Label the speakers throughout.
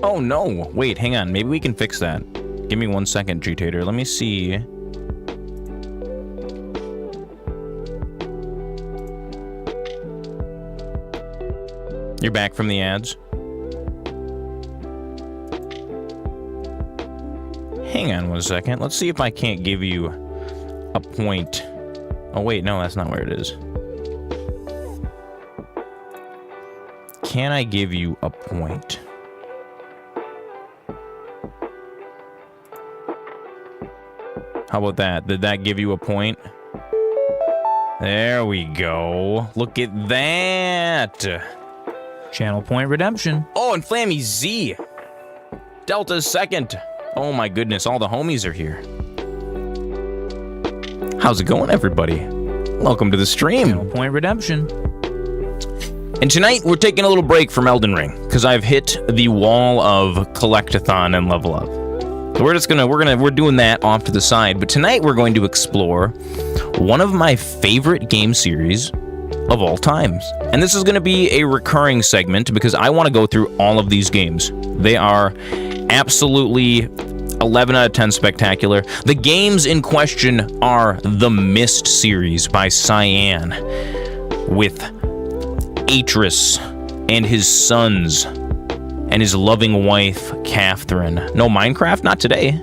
Speaker 1: Oh, no. Wait, hang on. Maybe we can fix that. Give me 1 second, G-Tater. Let me see. You're back from the ads? Hang on 1 second. Let's see if I can't give you a point. Oh, wait. No, that's not where it is. Can I give you a point? How about that? Did that give you a point? There we go. Look at that.
Speaker 2: Channel point redemption.
Speaker 1: Oh, and Flammy Z. Delta's second. Oh my goodness, all the homies are here. How's it going, everybody? Welcome to the stream.
Speaker 2: Channel point redemption.
Speaker 1: And tonight, we're taking a little break from Elden Ring, because I've hit the wall of Collectathon and Level Up. So we're doing that off to the side, but tonight we're going to explore one of my favorite game series of all times. And this is going to be a recurring segment because I want to go through all of these games. They are absolutely 11 out of 10 spectacular. The games in question are the Myst series by Cyan, with Atrus and his sons and his loving wife, Catherine. No Minecraft? Not today.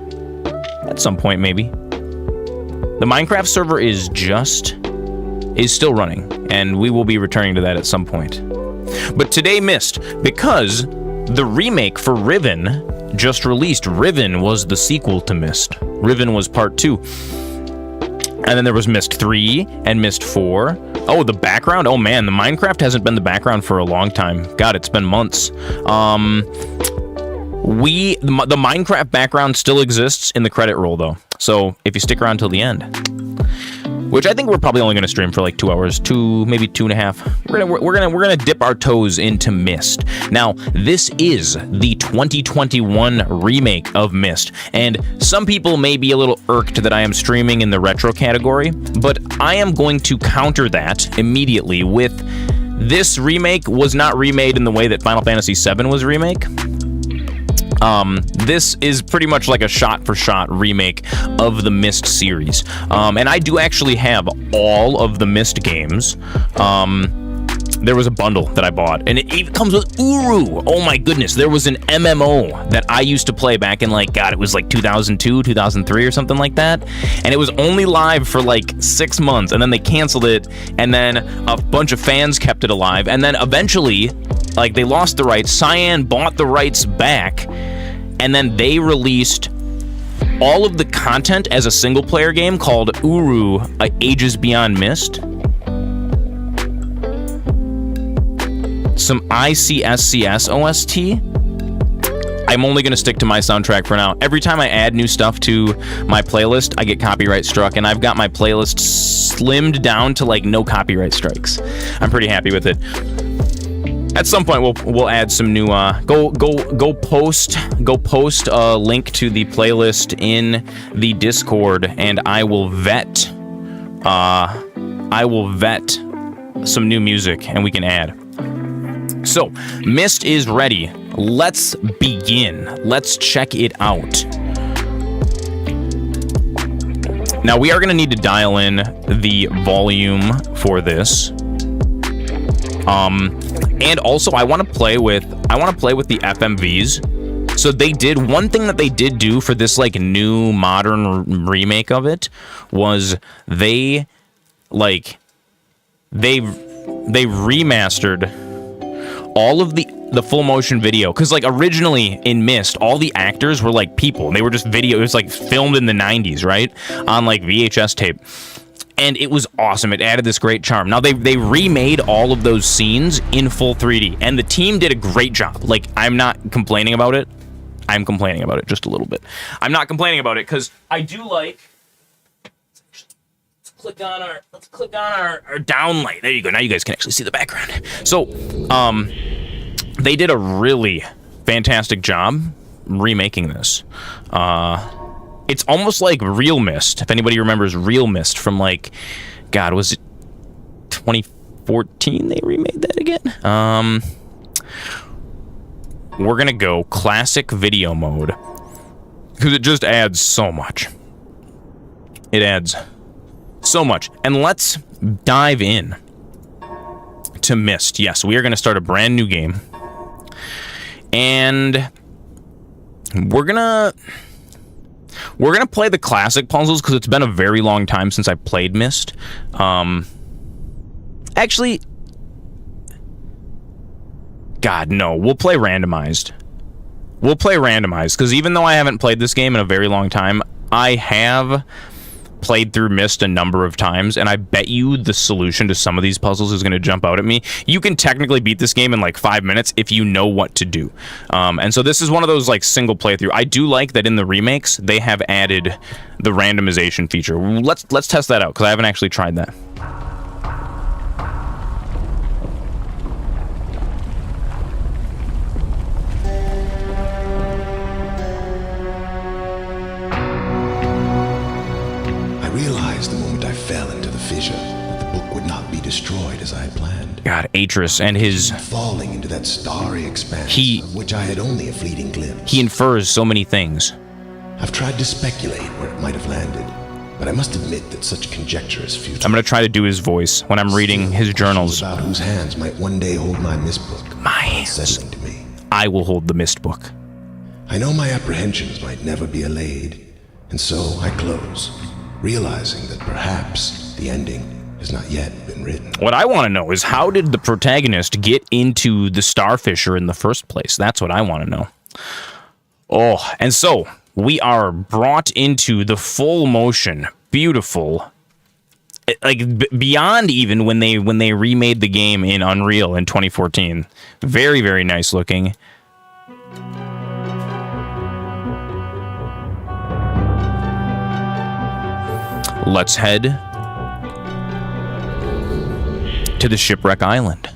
Speaker 1: At some point, maybe. The Minecraft server is still running, and we will be returning to that at some point. But today, Myst, because the remake for Riven just released. Riven was the sequel to Myst. Riven was part 2. And then there was Myst 3 and Myst 4. Oh, the background? Oh man, the Minecraft hasn't been the background for a long time. God, it's been months. The Minecraft background still exists in the credit roll though. So if you stick around till the end, which I think we're probably only going to stream for like 2 hours, maybe 2.5. We're gonna dip our toes into Myst. Now, this is the 2021 remake of Myst, and some people may be a little irked that I am streaming in the retro category, but I am going to counter that immediately with this remake was not remade in the way that Final Fantasy VII was remake. This is pretty much like a shot-for-shot remake of the Myst series. And I do actually have all of the Myst games. There was a bundle that I bought, and it even comes with Uru. Oh my goodness, there was an MMO that I used to play back in it was like 2002, 2003 or something like that. And it was only live for like 6 months, and then they canceled it, and then a bunch of fans kept it alive, and then eventually, they lost the rights. Cyan bought the rights back, and then they released all of the content as a single-player game called Uru: Ages Beyond Myst. Some ICSCS OST. I'm only going to stick to my soundtrack for now. Every time I add new stuff to my playlist, I get copyright struck, and I've got my playlist slimmed down to no copyright strikes. I'm pretty happy with it. At some point, we'll add some new. Go post a link to the playlist in the Discord, and I will vet some new music, and we can add. So, Myst is ready. Let's begin. Let's check it out. Now, we are going to need to dial in the volume for this. And also, I want to play with the FMVs. So they did one thing that they did do for this new modern remake of it was they remastered all of the full motion video, because originally in Myst all the actors were people, and they were just video. It was filmed in the 90s, right, on VHS tape, and it was awesome. It added this great charm. Now they remade all of those scenes in full 3D, and the team did a great job. I'm not complaining about it. I'm complaining about it just a little bit. I'm not complaining about it because I do like. Let's click on our downlight. There you go. Now you guys can actually see the background. So, they did a really fantastic job remaking this. It's almost like Real Myst. If anybody remembers Real Myst from God, was it 2014 they remade that again? we're gonna go classic video mode because it just adds so much. It adds so much. And let's dive in to Myst. Yes, we are gonna start a brand new game. And we're gonna play the classic puzzles because it's been a very long time since I played Myst. Actually, God, no. We'll play randomized. We'll play randomized, because even though I haven't played this game in a very long time, I have played through Myst a number of times, and I bet you the solution to some of these puzzles is going to jump out at me. You can technically beat this game in like 5 minutes if you know what to do. And so this is one of those like single playthrough. I do like that in the remakes, they have added the randomization feature. Let's test that out, because I haven't actually tried that.
Speaker 3: Destroyed as I had planned.
Speaker 1: God, Atrus and his
Speaker 3: falling into that starry expanse of which I had only a fleeting glimpse.
Speaker 1: He infers so many things.
Speaker 3: I've tried to speculate where it might have landed, but I must admit that such conjecture is futile.
Speaker 1: I'm going to try to do his voice when I'm reading his journals.
Speaker 3: About whose hands might one day hold my Myst book.
Speaker 1: My hands.
Speaker 3: Unsettling to me.
Speaker 1: I will hold the Myst book.
Speaker 3: I know my apprehensions might never be allayed, and so I close, realizing that perhaps the ending has not yet been written.
Speaker 1: What I want to know is, how did the protagonist get into the Starfisher in the first place? That's what I want to know. Oh, and so we are brought into the full motion, beautiful, like beyond even when they remade the game in Unreal in 2014. Very, very nice looking. Let's head to the Shipwreck Island.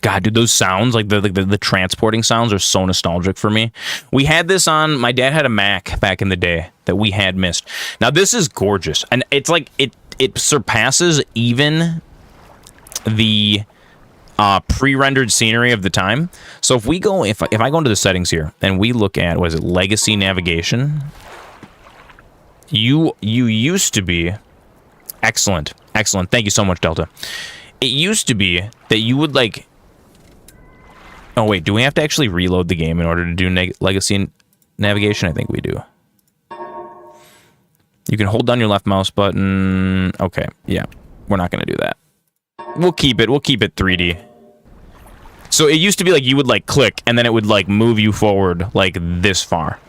Speaker 1: God, dude, those sounds, like the transporting sounds, are so nostalgic for me. We had this on, my dad had a Mac back in the day that we had Myst. Now this is gorgeous, and it's like it surpasses even the pre-rendered scenery of the time. So if we go, if I go into the settings here and we look at, what is it, Legacy Navigation, you used to be excellent. Excellent. Thank you so much, Delta. It used to be that you would like... Oh, wait. Do we have to actually reload the game in order to do Legacy Navigation? I think we do. You can hold down your left mouse button. Okay. Yeah. We're not going to do that. We'll keep it 3D. So it used to be like you would like click and then it would like move you forward like this far.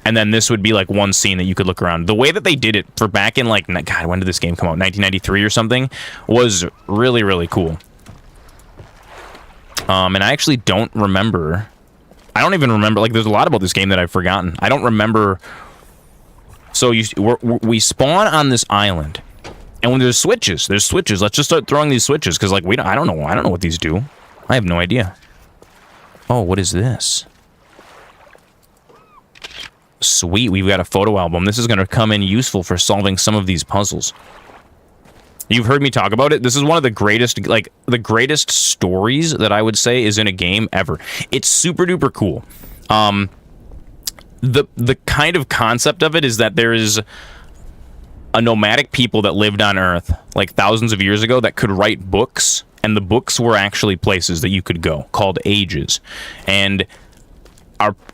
Speaker 1: And then this would be like one scene that you could look around. The way that they did it for back in like, God, when did this game come out? 1993 or something? Was really, really cool. And I actually don't remember. I don't even remember. Like, there's a lot about this game that I've forgotten. I don't remember. So we spawn on this island. And when there's switches. Let's just start throwing these switches. Because like, I don't know what these do. I have no idea. Oh, what is this? Sweet, we've got a photo album. This is going to come in useful for solving some of these puzzles. You've heard me talk about it. This is one of the greatest, like, the greatest stories that I would say is in a game ever. It's super duper cool. The kind of concept of it is that there is a nomadic people that lived on Earth, like, thousands of years ago that could write books, and the books were actually places that you could go, called ages. And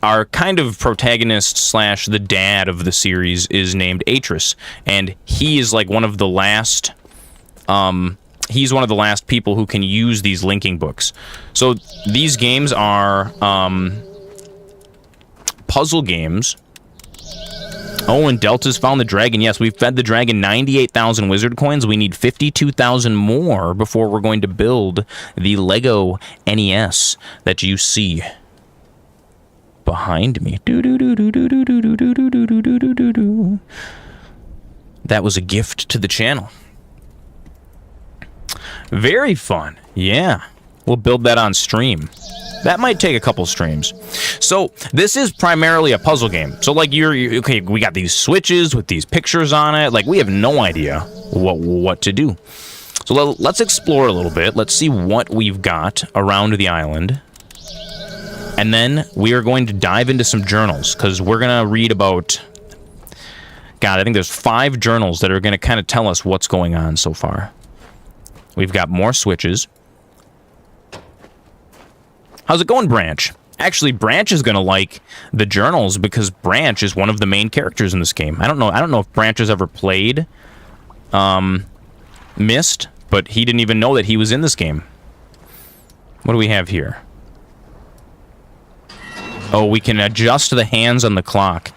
Speaker 1: our kind of protagonist slash the dad of the series is named Atrus, and he is like one of the last he's one of the last people who can use these linking books. So these games are puzzle games. Oh, and Delta's found the dragon. Yes, we've fed the dragon 98,000 wizard coins. We need 52,000 more before we're going to build the Lego NES that you see behind me. That was a gift to the channel. Very fun. Yeah. We'll build that on stream. That might take a couple streams. So this is primarily a puzzle game. So like you're okay, we got these switches with these pictures on it. Like we have no idea what to do. So let's explore a little bit. Let's see what we've got around the island. And then we are going to dive into some journals, because we're going to read about... God, I think there's 5 journals that are going to kind of tell us what's going on so far. We've got more switches. How's it going, Branch? Actually, Branch is going to like the journals because Branch is one of the main characters in this game. I don't know if Branch has ever played Myst, but he didn't even know that he was in this game. What do we have here? Oh, we can adjust the hands on the clock.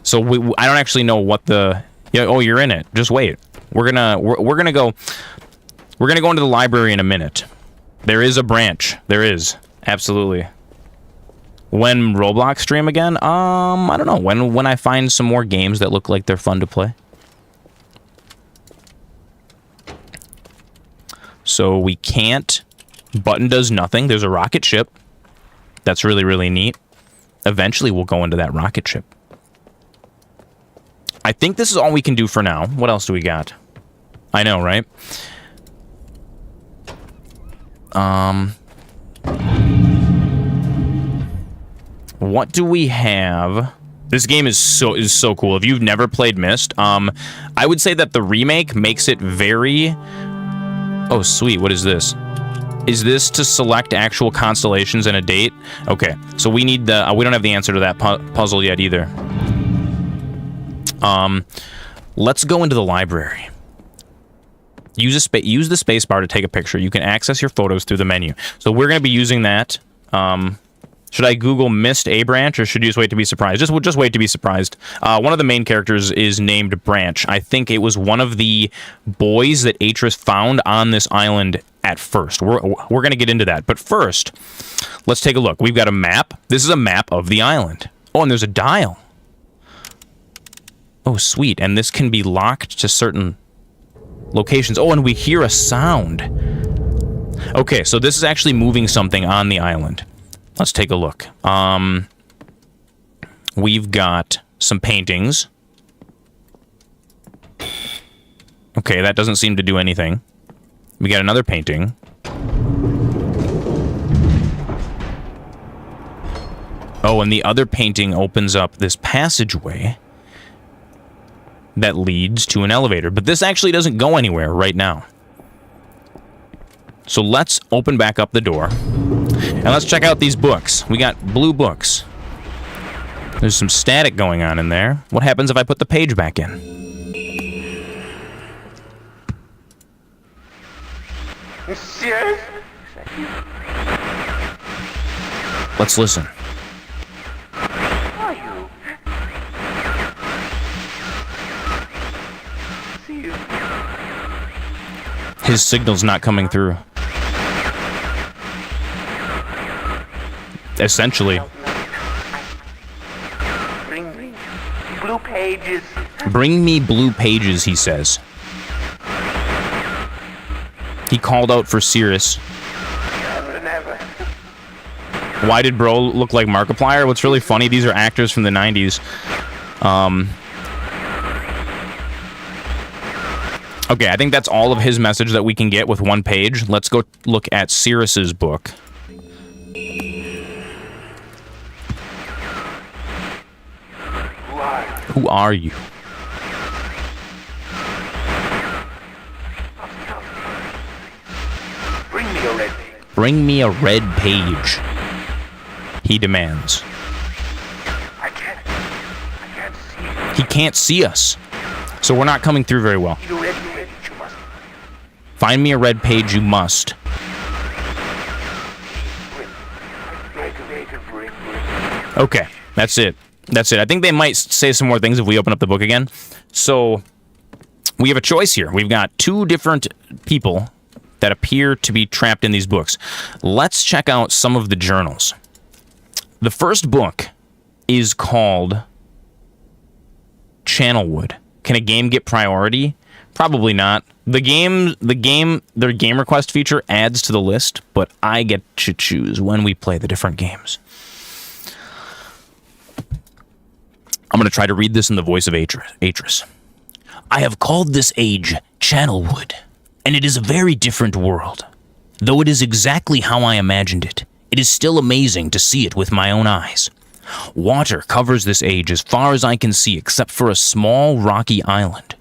Speaker 1: So I don't actually know what the... Yeah, oh, you're in it. Just wait. We're gonna go into the library in a minute. There is a Branch. There is. Absolutely. When Roblox stream again? I don't know. When I find some more games that look like they're fun to play. So we can't... Button does nothing. There's a rocket ship. That's really, really neat. Eventually we'll go into that rocket ship. I think this is all we can do for now. What else do we got? I know, right? What do we have? This game is so cool. If you've never played Myst, I would say that the remake makes it very... Oh, sweet. What is this? Is this to select actual constellations and a date? Okay, so we need the... we don't have the answer to that puzzle yet either. Let's go into the library. Use the space bar to take a picture. You can access your photos through the menu. So we're going to be using that. Should I Google Myst A Branch, or should you just wait to be surprised? Just wait to be surprised. One of the main characters is named Branch. I think it was one of the boys that Atrus found on this island at first. We're going to get into that. But first, let's take a look. We've got a map. This is a map of the island. Oh, and there's a dial. Oh, sweet. And this can be locked to certain locations. Oh, and we hear a sound. Okay, so this is actually moving something on the island. Let's take a look. We've got some paintings. Okay, that doesn't seem to do anything. We got another painting. Oh, and the other painting opens up this passageway that leads to an elevator. But this actually doesn't go anywhere right now. So let's open back up the door. And let's check out these books. We got blue books. There's some static going on in there. What happens if I put the page back in? Let's listen. His signal's not coming through. Essentially.
Speaker 4: Bring me blue pages.
Speaker 1: Bring me blue pages, he says. He called out for Cirrus.
Speaker 4: Never.
Speaker 1: Why did bro look like Markiplier? What's really funny, these are actors from the 90s. Okay, I think that's all of his message that we can get with one page. Let's go look at Cirrus's book. Who are you?
Speaker 4: Bring me a red page.
Speaker 1: Bring me a red page, he demands.
Speaker 4: I can't see.
Speaker 1: He can't see us, so we're not coming through very well.
Speaker 4: Need a red page, you must.
Speaker 1: Find me a red page, you must.
Speaker 4: Bring.
Speaker 1: Okay, that's it. That's it. I think they might say some more things if we open up the book again. So, we have a choice here. We've got 2 different people that appear to be trapped in these books. Let's check out some of the journals. The first book is called Channelwood. Can a game get priority? Probably not. Their game request feature adds to the list, but I get to choose when we play the different games. I'm going to try to read this in the voice of Atrus. I have called this age Channelwood, and it is a very different world. Though it is exactly how I imagined it, It is still amazing to see it with my own eyes. Water covers this age as far as I can see except for a small rocky island.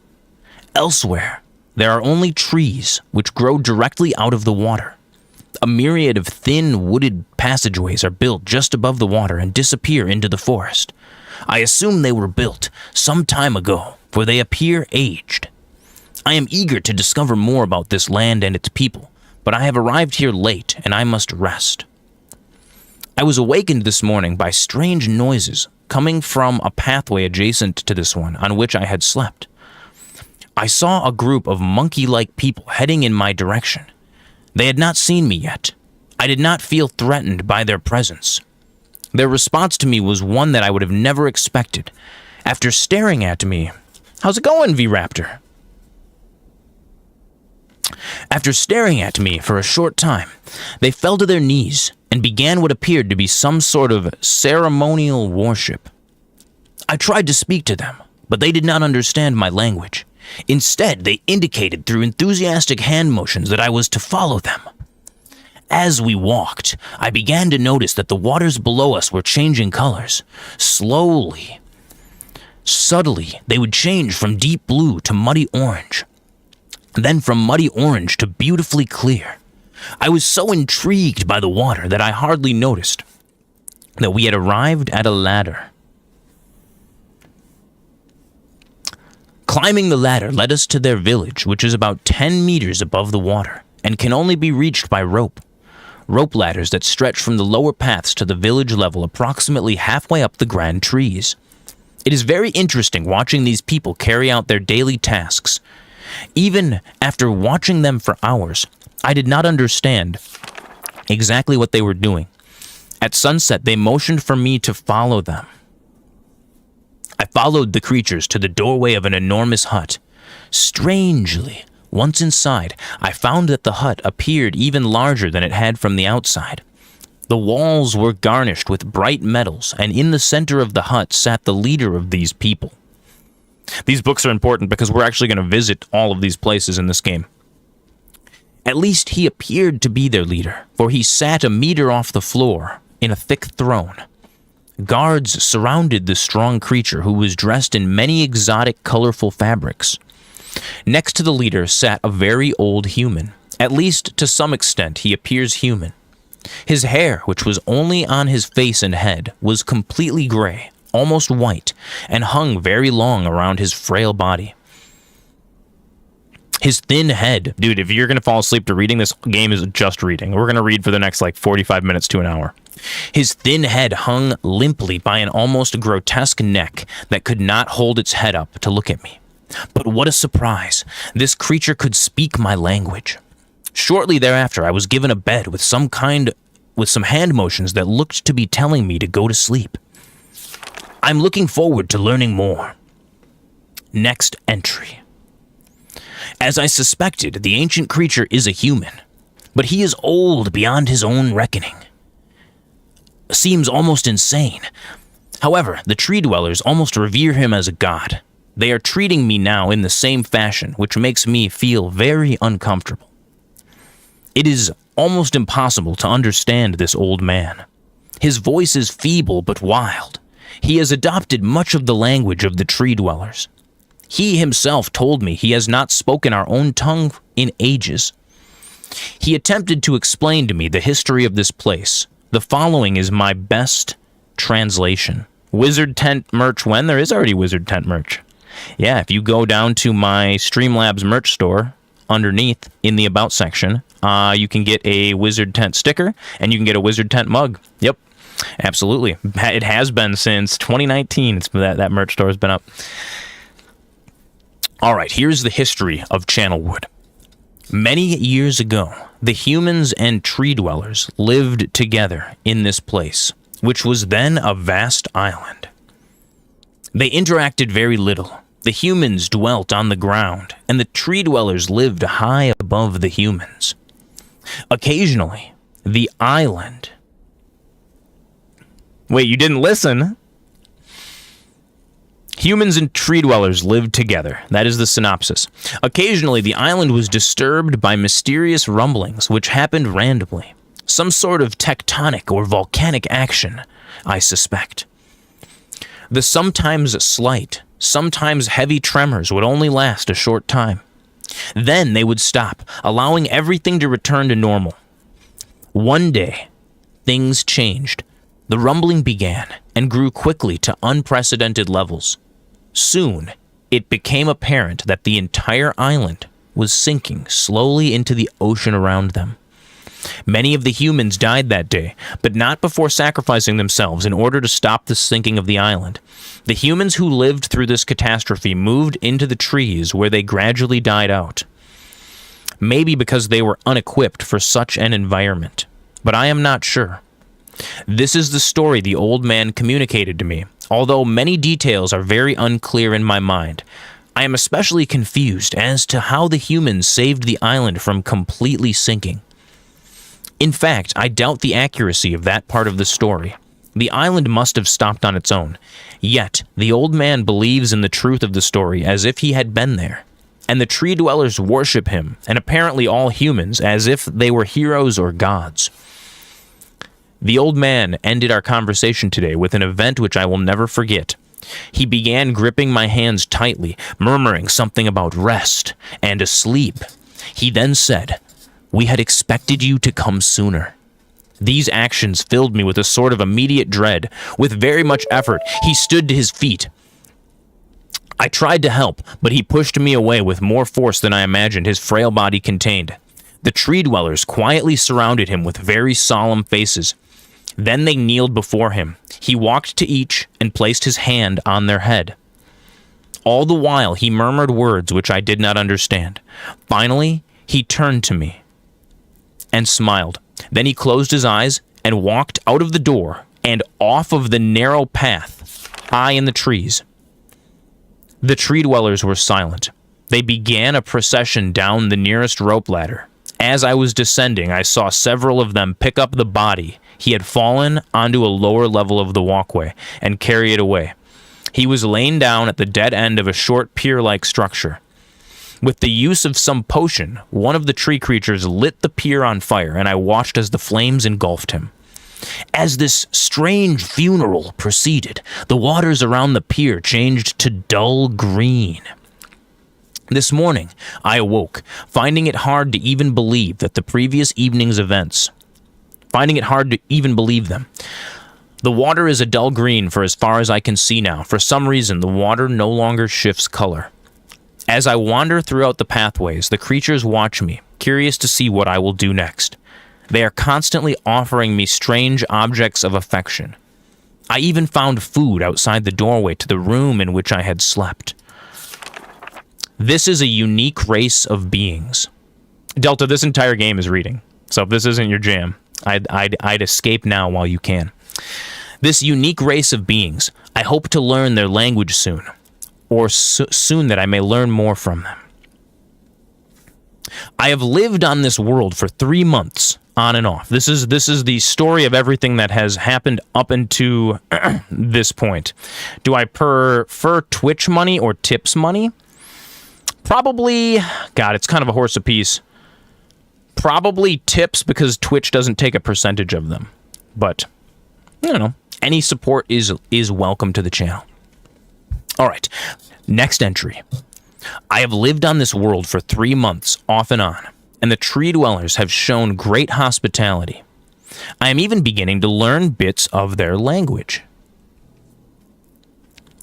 Speaker 1: Elsewhere, there are only trees which grow directly out of the water. A myriad of thin wooded passageways are built just above the water and disappear into the forest. I assume they were built some time ago, for they appear aged. I am eager to discover more about this land and its people, but I have arrived here late and I must rest. I was awakened this morning by strange noises coming from a pathway adjacent to this one on which I had slept. I saw a group of monkey-like people heading in my direction. They had not seen me yet. I did not feel threatened by their presence. Their response to me was one that I would have never expected. After staring at me, "How's it going, V-Raptor?" After staring at me for a short time, they fell to their knees and began what appeared to be some sort of ceremonial worship. I tried to speak to them, but they did not understand my language. Instead, they indicated through enthusiastic hand motions that I was to follow them. As we walked, I began to notice that the waters below us were changing colors. Slowly, subtly, they would change from deep blue to muddy orange, then from muddy orange to beautifully clear. I was so intrigued by the water that I hardly noticed that we had arrived at a ladder. Climbing the ladder led us to their village, which is about 10 meters above the water and can only be reached by rope. Rope ladders that stretch from the lower paths to the village level approximately halfway up the grand trees. It is very interesting watching these people carry out their daily tasks. Even after watching them for hours, I did not understand exactly what they were doing. At sunset, they motioned for me to follow them. I followed the creatures to the doorway of an enormous hut. Strangely, once inside, I found that the hut appeared even larger than it had from the outside. The walls were garnished with bright metals, and in the center of the hut sat the leader of these people. These books are important because we're actually going to visit all of these places in this game. At least he appeared to be their leader, for he sat a meter off the floor in a thick throne. Guards surrounded the strong creature who was dressed in many exotic, colorful fabrics. Next to the leader sat a very old human. At least to some extent, he appears human. His hair, which was only on his face and head, was completely gray, almost white, and hung very long around his frail body. His thin head, dude, if you're going to fall asleep to reading, this game is just reading. We're going to read for the next 45 minutes to an hour. His thin head hung limply by an almost grotesque neck that could not hold its head up to look at me. But what a surprise! This creature could speak my language. Shortly thereafter, I was given a bed with some hand motions that looked to be telling me to go to sleep. I'm looking forward to learning more. Next entry. As I suspected, the ancient creature is a human, but he is old beyond his own reckoning. Seems almost insane. However, the tree dwellers almost revere him as a god. They are treating me now in the same fashion, which makes me feel very uncomfortable. It is almost impossible to understand this old man. His voice is feeble but wild. He has adopted much of the language of the tree dwellers. He himself told me he has not spoken our own tongue in ages. He attempted to explain to me the history of this place. The following is my best translation. Wizard Tent merch when? There is already Wizard Tent merch. Yeah, if you go down to my Streamlabs merch store, underneath in the About section, you can get a Wizard Tent sticker, and you can get a Wizard Tent mug. Yep, absolutely. It has been since 2019. That merch store has been up. All right, here's the history of Channelwood. Many years ago, the humans and tree dwellers lived together in this place, which was then a vast island. They interacted very little. The humans dwelt on the ground, and the tree dwellers lived high above the humans. Occasionally, the island... Wait, you didn't listen? Humans and tree dwellers lived together. That is the synopsis. Occasionally, the island was disturbed by mysterious rumblings which happened randomly. Some sort of tectonic or volcanic action, I suspect. The sometimes slight, sometimes heavy tremors would only last a short time. Then they would stop, allowing everything to return to normal. One day, things changed. The rumbling began and grew quickly to unprecedented levels. Soon, it became apparent that the entire island was sinking slowly into the ocean around them. Many of the humans died that day, but not before sacrificing themselves in order to stop the sinking of the island. The humans who lived through this catastrophe moved into the trees where they gradually died out. Maybe because they were unequipped for such an environment, but I am not sure. This is the story the old man communicated to me, although many details are very unclear in my mind. I am especially confused as to how the humans saved the island from completely sinking. In fact, I doubt the accuracy of that part of the story. The island must have stopped on its own. Yet, the old man believes in the truth of the story as if he had been there. And the tree dwellers worship him, and apparently all humans, as if they were heroes or gods. The old man ended our conversation today with an event which I will never forget. He began gripping my hands tightly, murmuring something about rest and asleep. He then said, "We had expected you to come sooner." These actions filled me with a sort of immediate dread. With very much effort, he stood to his feet. I tried to help, but he pushed me away with more force than I imagined his frail body contained. The tree dwellers quietly surrounded him with very solemn faces. Then they kneeled before him. He walked to each and placed his hand on their head. All the while, he murmured words which I did not understand. Finally, he turned to me and smiled. Then he closed his eyes and walked out of the door and off of the narrow path, high in the trees. The tree dwellers were silent. They began a procession down the nearest rope ladder. As I was descending, I saw several of them pick up the body. He had fallen onto a lower level of the walkway and carry it away. He was laying down at the dead end of a short pier-like structure. With the use of some potion, one of the tree creatures lit the pier on fire, and I watched as the flames engulfed him. As this strange funeral proceeded, the waters around the pier changed to dull green. This morning, I awoke, finding it hard to even believe that the previous evening's events. Finding it hard to even believe them. The water is a dull green for as far as I can see now. For some reason, the water no longer shifts color. As I wander throughout the pathways, the creatures watch me, curious to see what I will do next. They are constantly offering me strange objects of affection. I even found food outside the doorway to the room in which I had slept. This is a unique race of beings. Delta, this entire game is reading, so if this isn't your jam, I'd escape now while you can. This unique race of beings, I hope to learn their language soon, or soon that I may learn more from them. I have lived on this world for 3 months, on and off. This is the story of everything that has happened up into this point. Do I prefer Twitch money or tips money? Probably, God, it's kind of a horse apiece. Probably tips, because Twitch doesn't take a percentage of them. But, I don't know. Any support is welcome to the channel. All right, next entry. I have lived on this world for 3 months, off and on, and the tree dwellers have shown great hospitality. I am even beginning to learn bits of their language.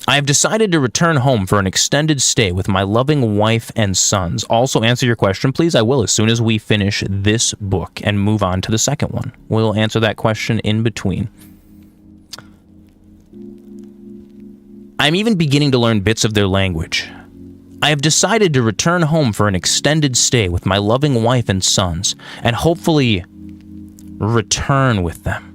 Speaker 1: I have decided to return home for an extended stay with my loving wife and sons. Also, answer your question, please. I will as soon as we finish this book and move on to the second one. We'll answer that question in between. I'm even beginning to learn bits of their language. I have decided to return home for an extended stay with my loving wife and sons, and hopefully return with them.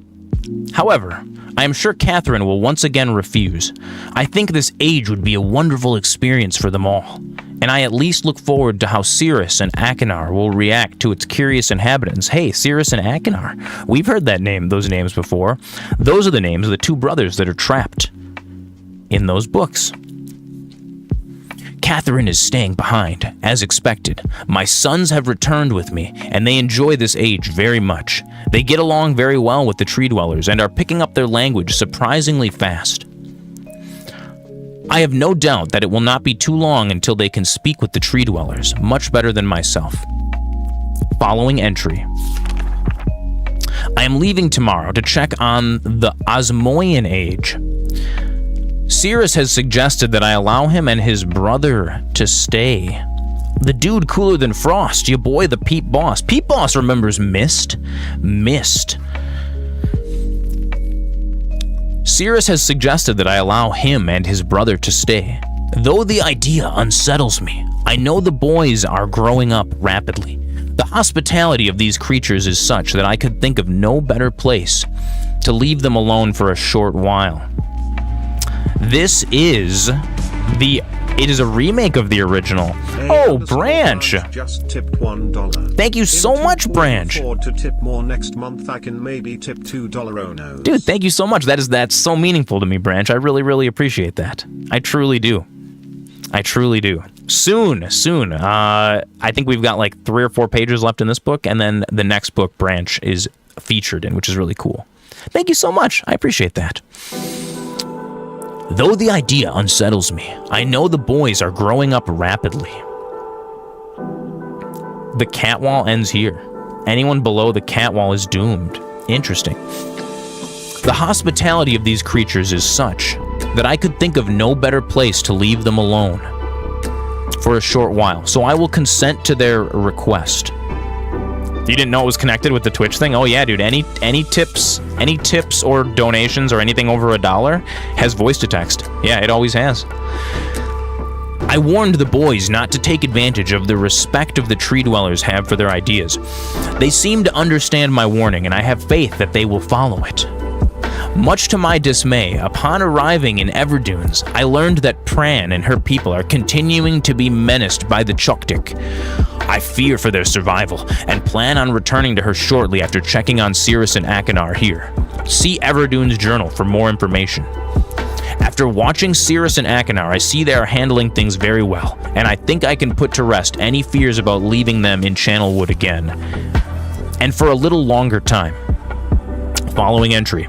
Speaker 1: However, I am sure Catherine will once again refuse. I think this age would be a wonderful experience for them all, and I at least look forward to how Cirrus and Akinar will react to its curious inhabitants. Hey, Cirrus and Akinar, we've heard those names before. Those are the names of the two brothers that are trapped in those books. Catherine is staying behind, as expected. My sons have returned with me, and they enjoy this age very much. They get along very well with the tree dwellers and are picking up their language surprisingly fast. I have no doubt that it will not be too long until they can speak with the tree dwellers, much better than myself. Following entry. I am leaving tomorrow to check on the Osmoian age. Cirrus has suggested that I allow him and his brother to stay. The dude cooler than frost, your boy the Peep Boss. Peep Boss remembers Myst. Myst. Cirrus has suggested that I allow him and his brother to stay. Though the idea unsettles me, I know the boys are growing up rapidly. The hospitality of these creatures is such that I could think of no better place to leave them alone for a short while. This is it is a remake of the original. Oh, Branch!
Speaker 5: Just tipped $1.
Speaker 1: Thank you so much, Branch.
Speaker 5: Afford to tip more next month. I can maybe tip $2 Onos.
Speaker 1: Dude, thank you so much. That's so meaningful to me, Branch. I really, really appreciate that. I truly do. I truly do. Soon. I think we've got like 3 or 4 pages left in this book, and then the next book, Branch, is featured in, which is really cool. Thank you so much. I appreciate that. Though the idea unsettles me, I know the boys are growing up rapidly. The cat wall ends here. Anyone below the cat wall is doomed. Interesting. The hospitality of these creatures is such that I could think of no better place to leave them alone for a short while, so I will consent to their request. You didn't know it was connected with the Twitch thing? Oh yeah, dude. Any tips or donations or anything over $1 has voice to text. Yeah, it always has. I warned the boys not to take advantage of the respect of the tree dwellers have for their ideas. They seem to understand my warning, and I have faith that they will follow it. Much to my dismay, upon arriving in Everdunes, I learned that Pran and her people are continuing to be menaced by the Chuktik. I fear for their survival, and plan on returning to her shortly after checking on Cirrus and Akinar here. See Everdune's journal for more information. After watching Cirrus and Akinar, I see they are handling things very well, and I think I can put to rest any fears about leaving them in Channelwood again, and for a little longer time. Following entry.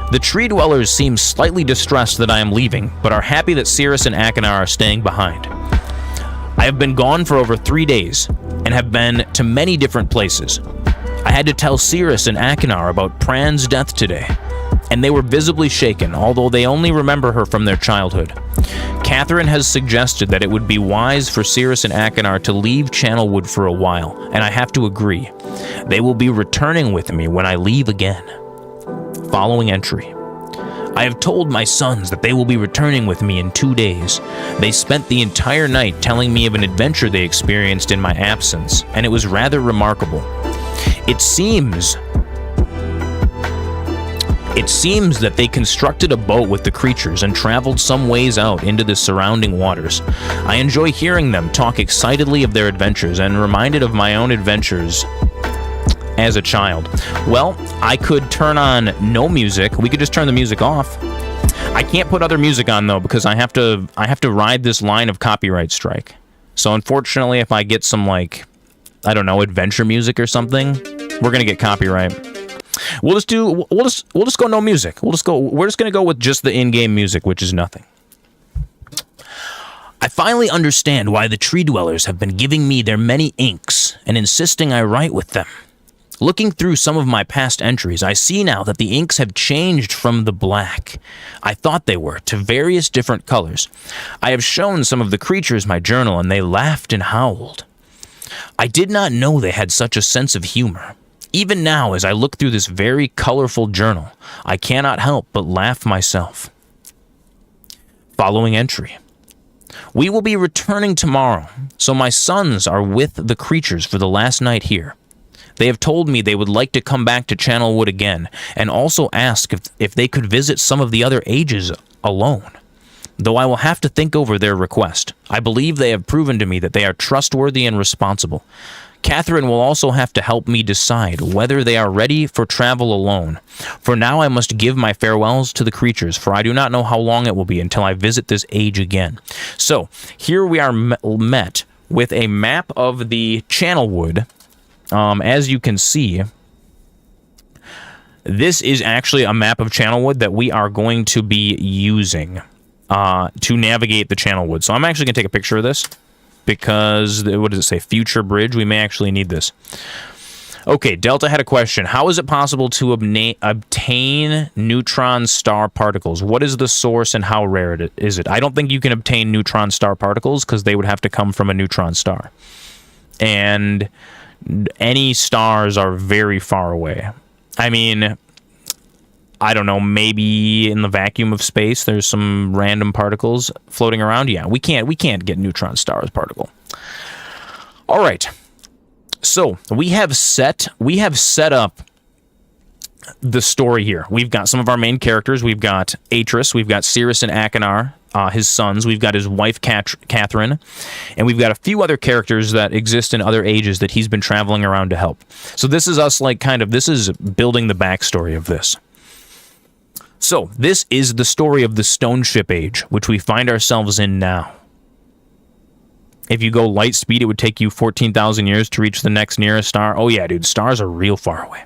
Speaker 1: The tree dwellers seem slightly distressed that I am leaving, but are happy that Cirrus and Akinar are staying behind. I have been gone for over 3 days, and have been to many different places. I had to tell Cirrus and Akinar about Pran's death today, and they were visibly shaken, although they only remember her from their childhood. Catherine has suggested that it would be wise for Cirrus and Akinar to leave Channelwood for a while, and I have to agree. They will be returning with me when I leave again. Following entry. I have told my sons that they will be returning with me in 2 days. They spent the entire night telling me of an adventure they experienced in my absence, and it was rather remarkable. It seems that they constructed a boat with the creatures and traveled some ways out into the surrounding waters. I enjoy hearing them talk excitedly of their adventures and reminded of my own adventures as a child. Well, I could turn on no music. We could just turn the music off. I can't put other music on though because I have to ride this line of copyright strike. So unfortunately, if I get some like, I don't know, adventure music or something, we're gonna get copyright. We'll just go no music. We're just gonna go with just the in-game music, which is nothing. I finally understand why the tree dwellers have been giving me their many inks and insisting I write with them. Looking through some of my past entries, I see now that the inks have changed from the black I thought they were to various different colors. I have shown some of the creatures my journal, and they laughed and howled. I did not know they had such a sense of humor. Even now, as I look through this very colorful journal, I cannot help but laugh myself. Following entry. We will be returning tomorrow, so my sons are with the creatures for the last night here. They have told me they would like to come back to Channelwood again, and also ask if they could visit some of the other ages alone. Though I will have to think over their request. I believe they have proven to me that they are trustworthy and responsible. Catherine will also have to help me decide whether they are ready for travel alone. For now, I must give my farewells to the creatures, for I do not know how long it will be until I visit this age again. So, here we are met with a map of the Channelwood. As you can see, this is actually a map of Channelwood that we are going to be using to navigate the Channelwood. So I'm actually going to take a picture of this because, what does it say? Future bridge. We may actually need this. Okay, Delta had a question. How is it possible to obtain neutron star particles? What is the source and how rare is it? I don't think you can obtain neutron star particles because they would have to come from a neutron star. And any stars are very far away. I mean, I don't know, maybe in the vacuum of space there's some random particles floating around. Yeah, we can't get neutron stars particle. All right. So, we have set up the story here. We've got some of our main characters. We've got Atrus, we've got Cirrus and Akanar, his sons. We've got his wife, Catherine, and we've got a few other characters that exist in other ages that he's been traveling around to help. So this is us, like, this is building the backstory of this. So, this is the story of the Stone Ship Age, which we find ourselves in now. If you go light speed, it would take you 14,000 years to reach the next nearest star. Oh yeah, dude, stars are real far away.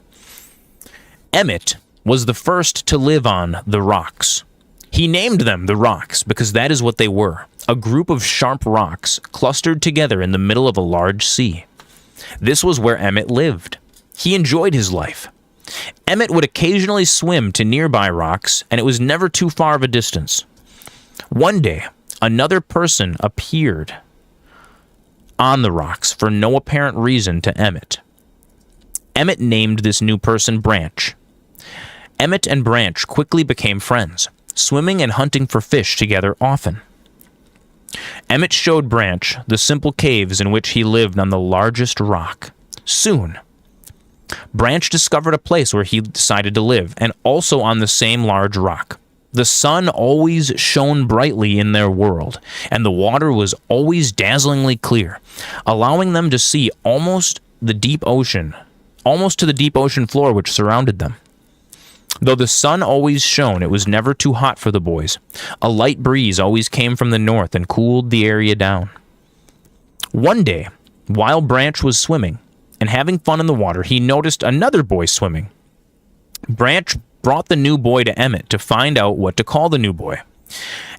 Speaker 1: Emmett was the first to live on the rocks. He named them the rocks because that is what they were, a group of sharp rocks clustered together in the middle of a large sea. This was where Emmett lived. He enjoyed his life. Emmett would occasionally swim to nearby rocks, and it was never too far of a distance. One day, another person appeared on the rocks for no apparent reason to Emmett. Emmett named this new person Branch. Emmett and Branch quickly became friends, swimming and hunting for fish together often. Emmett showed Branch the simple caves in which he lived on the largest rock. Soon, Branch discovered a place where he decided to live, and also on the same large rock. The sun always shone brightly in their world, and the water was always dazzlingly clear, allowing them to see almost to the deep ocean floor which surrounded them. Though the sun always shone, it was never too hot for the boys. A light breeze always came from the north and cooled the area down. One day, while Branch was swimming and having fun in the water, he noticed another boy swimming. Branch brought the new boy to Emmett to find out what to call the new boy.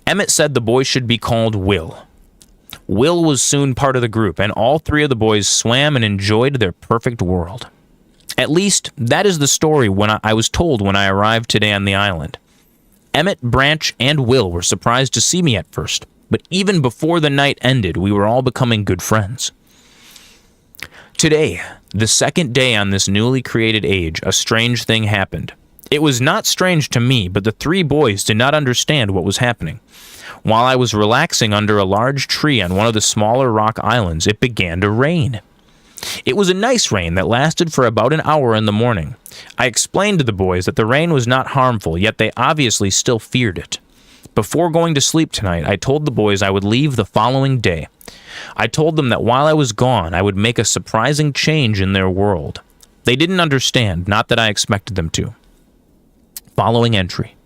Speaker 1: Emmett said the boy should be called Will. Will was soon part of the group, and all three of the boys swam and enjoyed their perfect world. At least, that is the story I was told when I arrived today on the island. Emmett, Branch, and Will were surprised to see me at first, but even before the night ended, we were all becoming good friends. Today, the second day on this newly created age, a strange thing happened. It was not strange to me, but the three boys did not understand what was happening. While I was relaxing under a large tree on one of the smaller rock islands, it began to rain. It was a nice rain that lasted for about an hour in the morning. I explained to the boys that the rain was not harmful, yet they obviously still feared it. Before going to sleep tonight, I told the boys I would leave the following day. I told them that while I was gone, I would make a surprising change in their world. They didn't understand, not that I expected them to. Following entry.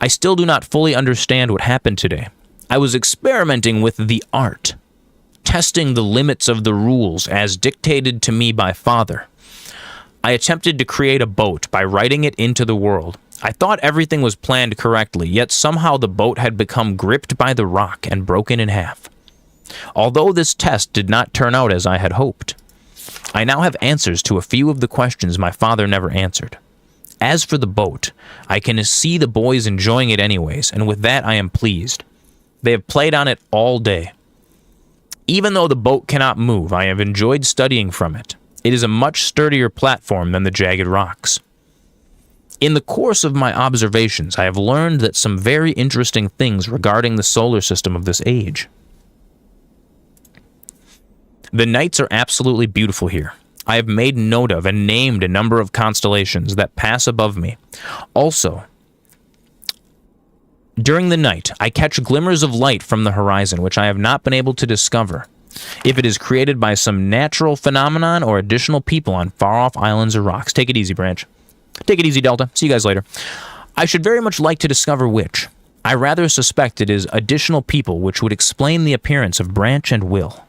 Speaker 1: I still do not fully understand what happened today. I was experimenting with the art, testing the limits of the rules as dictated to me by Father. I attempted to create a boat by writing it into the world. I thought everything was planned correctly, yet somehow the boat had become gripped by the rock and broken in half. Although this test did not turn out as I had hoped, I now have answers to a few of the questions my father never answered. As for the boat, I can see the boys enjoying it anyways, and with that I am pleased. They have played on it all day. Even though the boat cannot move, I have enjoyed studying from it. It is a much sturdier platform than the jagged rocks. In the course of my observations, I have learned that some very interesting things regarding the solar system of this age. The nights are absolutely beautiful here. I have made note of and named a number of constellations that pass above me. Also, during the night, I catch glimmers of light from the horizon, which I have not been able to discover if it is created by some natural phenomenon or additional people on far-off islands or rocks. Take it easy, Branch. Take it easy, Delta. See you guys later. I should very much like to discover which. I rather suspect it is additional people, which would explain the appearance of Branch and Will.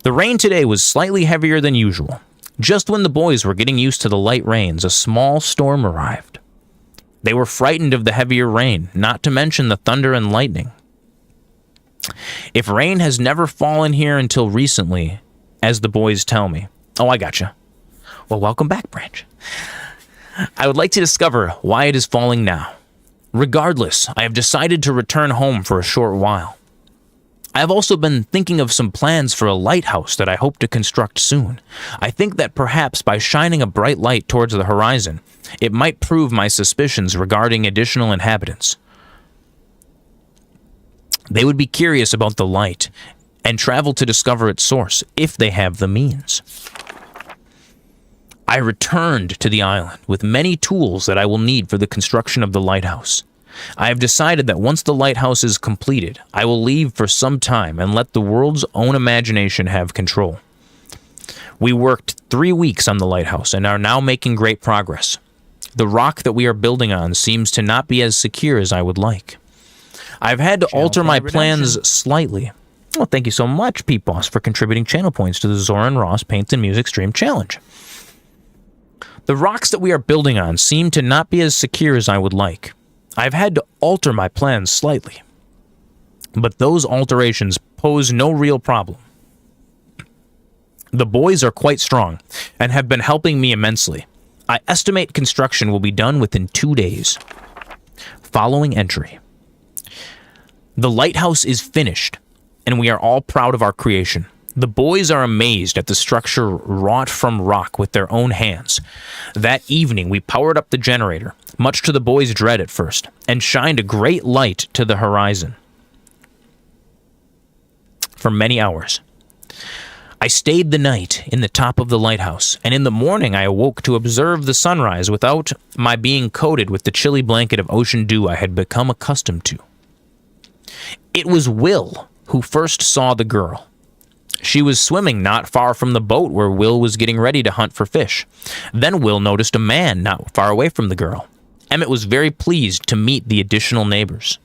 Speaker 1: The rain today was slightly heavier than usual. Just when the boys were getting used to the light rains, a small storm arrived. They were frightened of the heavier rain, not to mention the thunder and lightning. If rain has never fallen here until recently, as the boys tell me. Oh, I gotcha. Well, welcome back, Branch. I would like to discover why it is falling now. Regardless, I have decided to return home for a short while. I have also been thinking of some plans for a lighthouse that I hope to construct soon. I think that perhaps by shining a bright light towards the horizon, it might prove my suspicions regarding additional inhabitants. They would be curious about the light and travel to discover its source if they have the means. I returned to the island with many tools that I will need for the construction of the lighthouse. I have decided that once the lighthouse is completed, I will leave for some time and let the world's own imagination have control. We worked 3 weeks on the lighthouse and are now making great progress. The rock that we are building on seems to not be as secure as I would like. I've had to alter my plans slightly. Well, thank you so much, Pete Boss, for contributing channel points to the Zoran Ross Paint and Music Stream Challenge. The rocks that we are building on seem to not be as secure as I would like. I've had to alter my plans slightly, but those alterations pose no real problem. The boys are quite strong and have been helping me immensely. I estimate construction will be done within 2 days. Following entry. The lighthouse is finished, and we are all proud of our creation. The boys are amazed at the structure wrought from rock with their own hands. That evening, we powered up the generator, much to the boys' dread at first, and shined a great light to the horizon for many hours. I stayed the night in the top of the lighthouse, and in the morning I awoke to observe the sunrise without my being coated with the chilly blanket of ocean dew I had become accustomed to. It was Will who first saw the girl. She was swimming not far from the boat where Will was getting ready to hunt for fish. Then Will noticed a man not far away from the girl. Emmett was very pleased to meet the additional neighbors.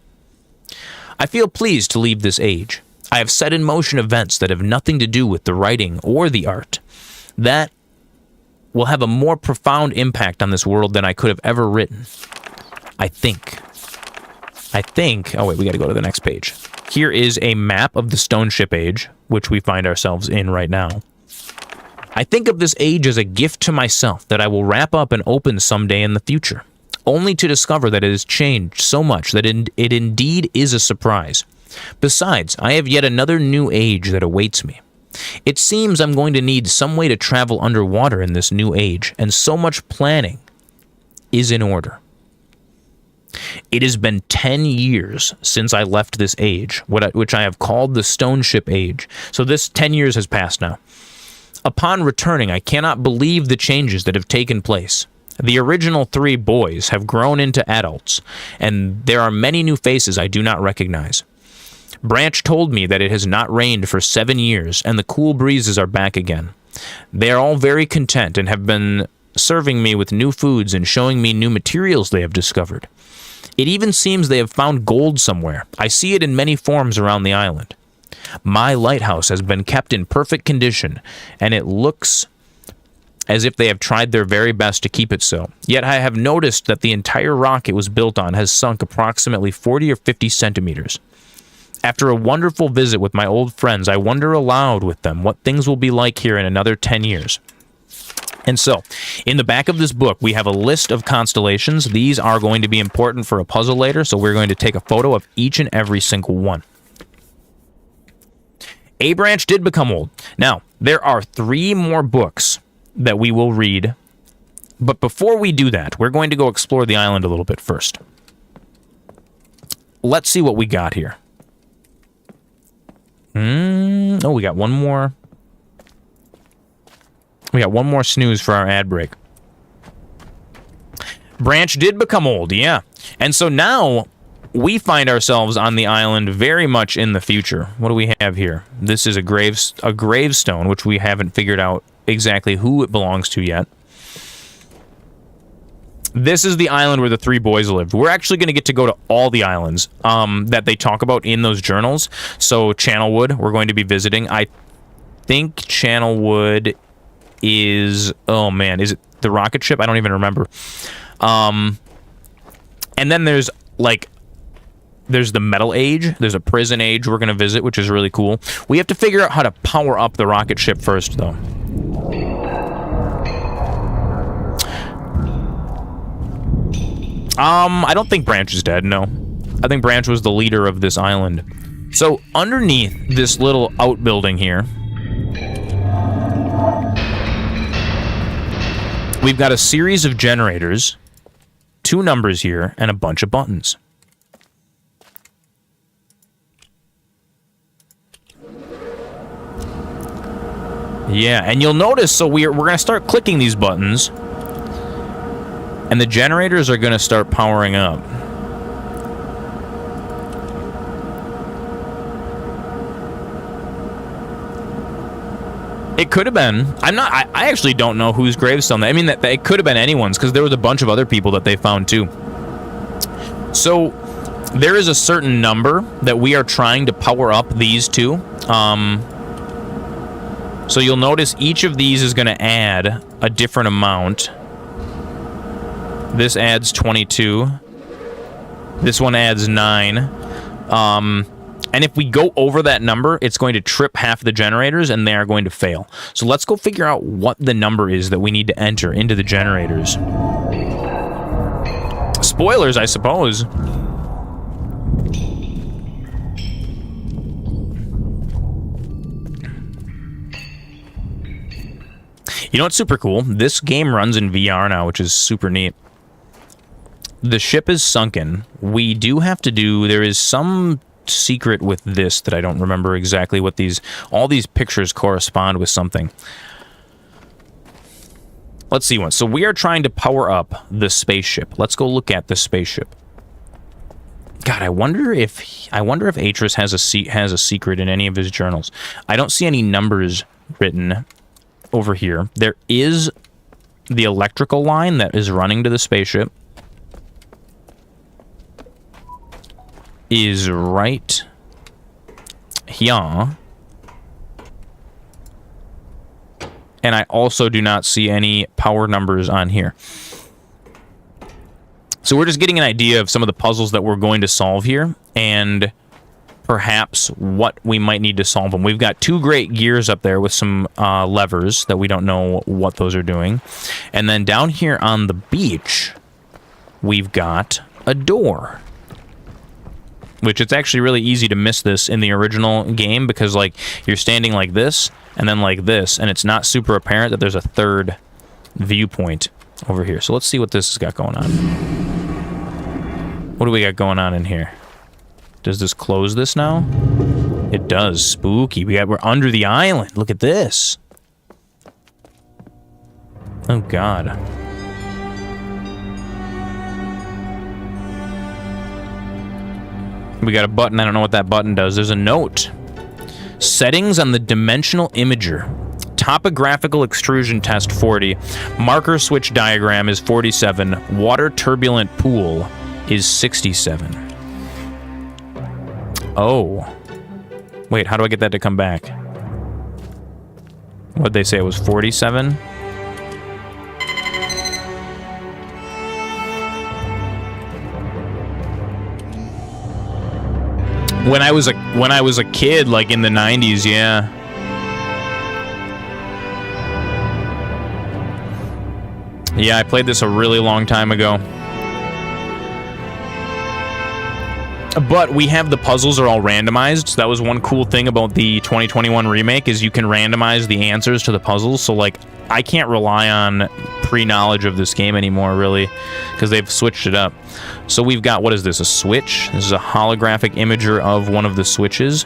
Speaker 1: I feel pleased to leave this age. I have set in motion events that have nothing to do with the writing or the art. That will have a more profound impact on this world than I could have ever written. I think. Oh wait, we gotta go to the next page. Here is a map of the Stone Ship Age, which we find ourselves in right now. I think of this age as a gift to myself that I will wrap up and open someday in the future, only to discover that it has changed so much that it indeed is a surprise. Besides, I have yet another new age that awaits me. It seems I'm going to need some way to travel underwater in this new age, and so much planning is in order. It has been 10 years since I left this age, which I have called the Stone Ship Age. So this 10 years has passed now. Upon returning, I cannot believe the changes that have taken place. The original 3 boys have grown into adults, and there are many new faces I do not recognize. Branch told me that it has not rained for 7 years, and the cool breezes are back again. They are all very content and have been serving me with new foods and showing me new materials they have discovered. It even seems they have found gold somewhere. I see it in many forms around the island. My lighthouse has been kept in perfect condition, and it looks as if they have tried their very best to keep it so. Yet I have noticed that the entire rock it was built on has sunk approximately 40 or 50 centimeters. After a wonderful visit with my old friends, I wonder aloud with them what things will be like here in another 10 years. And so, in the back of this book, we have a list of constellations. These are going to be important for a puzzle later, so we're going to take a photo of each and every single one. A Branch did become old. Now, there are 3 more books that we will read, but before we do that, we're going to go explore the island a little bit first. Let's see what we got here. Oh, we got one more. We got one more snooze for our ad break. Branch did become old, yeah. And so now, we find ourselves on the island very much in the future. What do we have here? This is a gravestone, which we haven't figured out exactly who it belongs to yet. This is the island where the three boys lived. We're actually going to get to go to all the islands that they talk about in those journals. So Channelwood, we're going to be visiting. I think Channelwood is... Oh, man. Is it the rocket ship? I don't even remember. And then there's, like... There's the Metal Age. There's a Prison Age we're going to visit, which is really cool. We have to figure out how to power up the rocket ship first, though. I don't think Branch is dead, no. I think Branch was the leader of this island. So, underneath this little outbuilding here, we've got a series of generators, 2 numbers here, and a bunch of buttons. Yeah, and you'll notice, so we're going to start clicking these buttons, and the generators are going to start powering up. It could have been. I actually don't know whose gravestone. I mean, that it could have been anyone's, because there was a bunch of other people that they found too. So there is a certain number that we are trying to power up these two. So you'll notice each of these is going to add a different amount. This adds 22. This one adds 9. And if we go over that number, it's going to trip half the generators, and they are going to fail. So let's go figure out what the number is that we need to enter into the generators. Spoilers, I suppose. You know what's super cool? This game runs in VR now, which is super neat. The ship is sunken. We do have to do... There is some secret with this that I don't remember exactly what these... All these pictures correspond with something. Let's see one. So we are trying to power up the spaceship. Let's go look at the spaceship. God, I wonder if Atrus has a secret in any of his journals. I don't see any numbers written over here. There is the electrical line that is running to the spaceship. Is right here. And I also do not see any power numbers on here. So we're just getting an idea of some of the puzzles that we're going to solve here, and perhaps what we might need to solve them. We've got 2 great gears up there with some levers that we don't know what those are doing. And then down here on the beach, we've got a door. Which it's actually really easy to miss this in the original game, because like you're standing like this and then like this, and it's not super apparent that there's a third viewpoint over here. So let's see what this has got going on. What do we got going on in here? Does this close this now? It does. Spooky. We're under the island. Look at this. Oh God. We got a button. I don't know what that button does. There's a note. Settings on the dimensional imager. Topographical extrusion test 40. Marker switch diagram is 47. Water turbulent pool is 67. Oh. Wait, how do I get that to come back? What'd they say? It was 47? When I was a kid, like in the 90s, yeah. Yeah, I played this a really long time ago. But we have the puzzles are all randomized. So that was one cool thing about the 2021 remake, is you can randomize the answers to the puzzles. So like, I can't rely on pre-knowledge of this game anymore, really, because they've switched it up. So we've got, what is this, a switch? This is a holographic imager of one of the switches.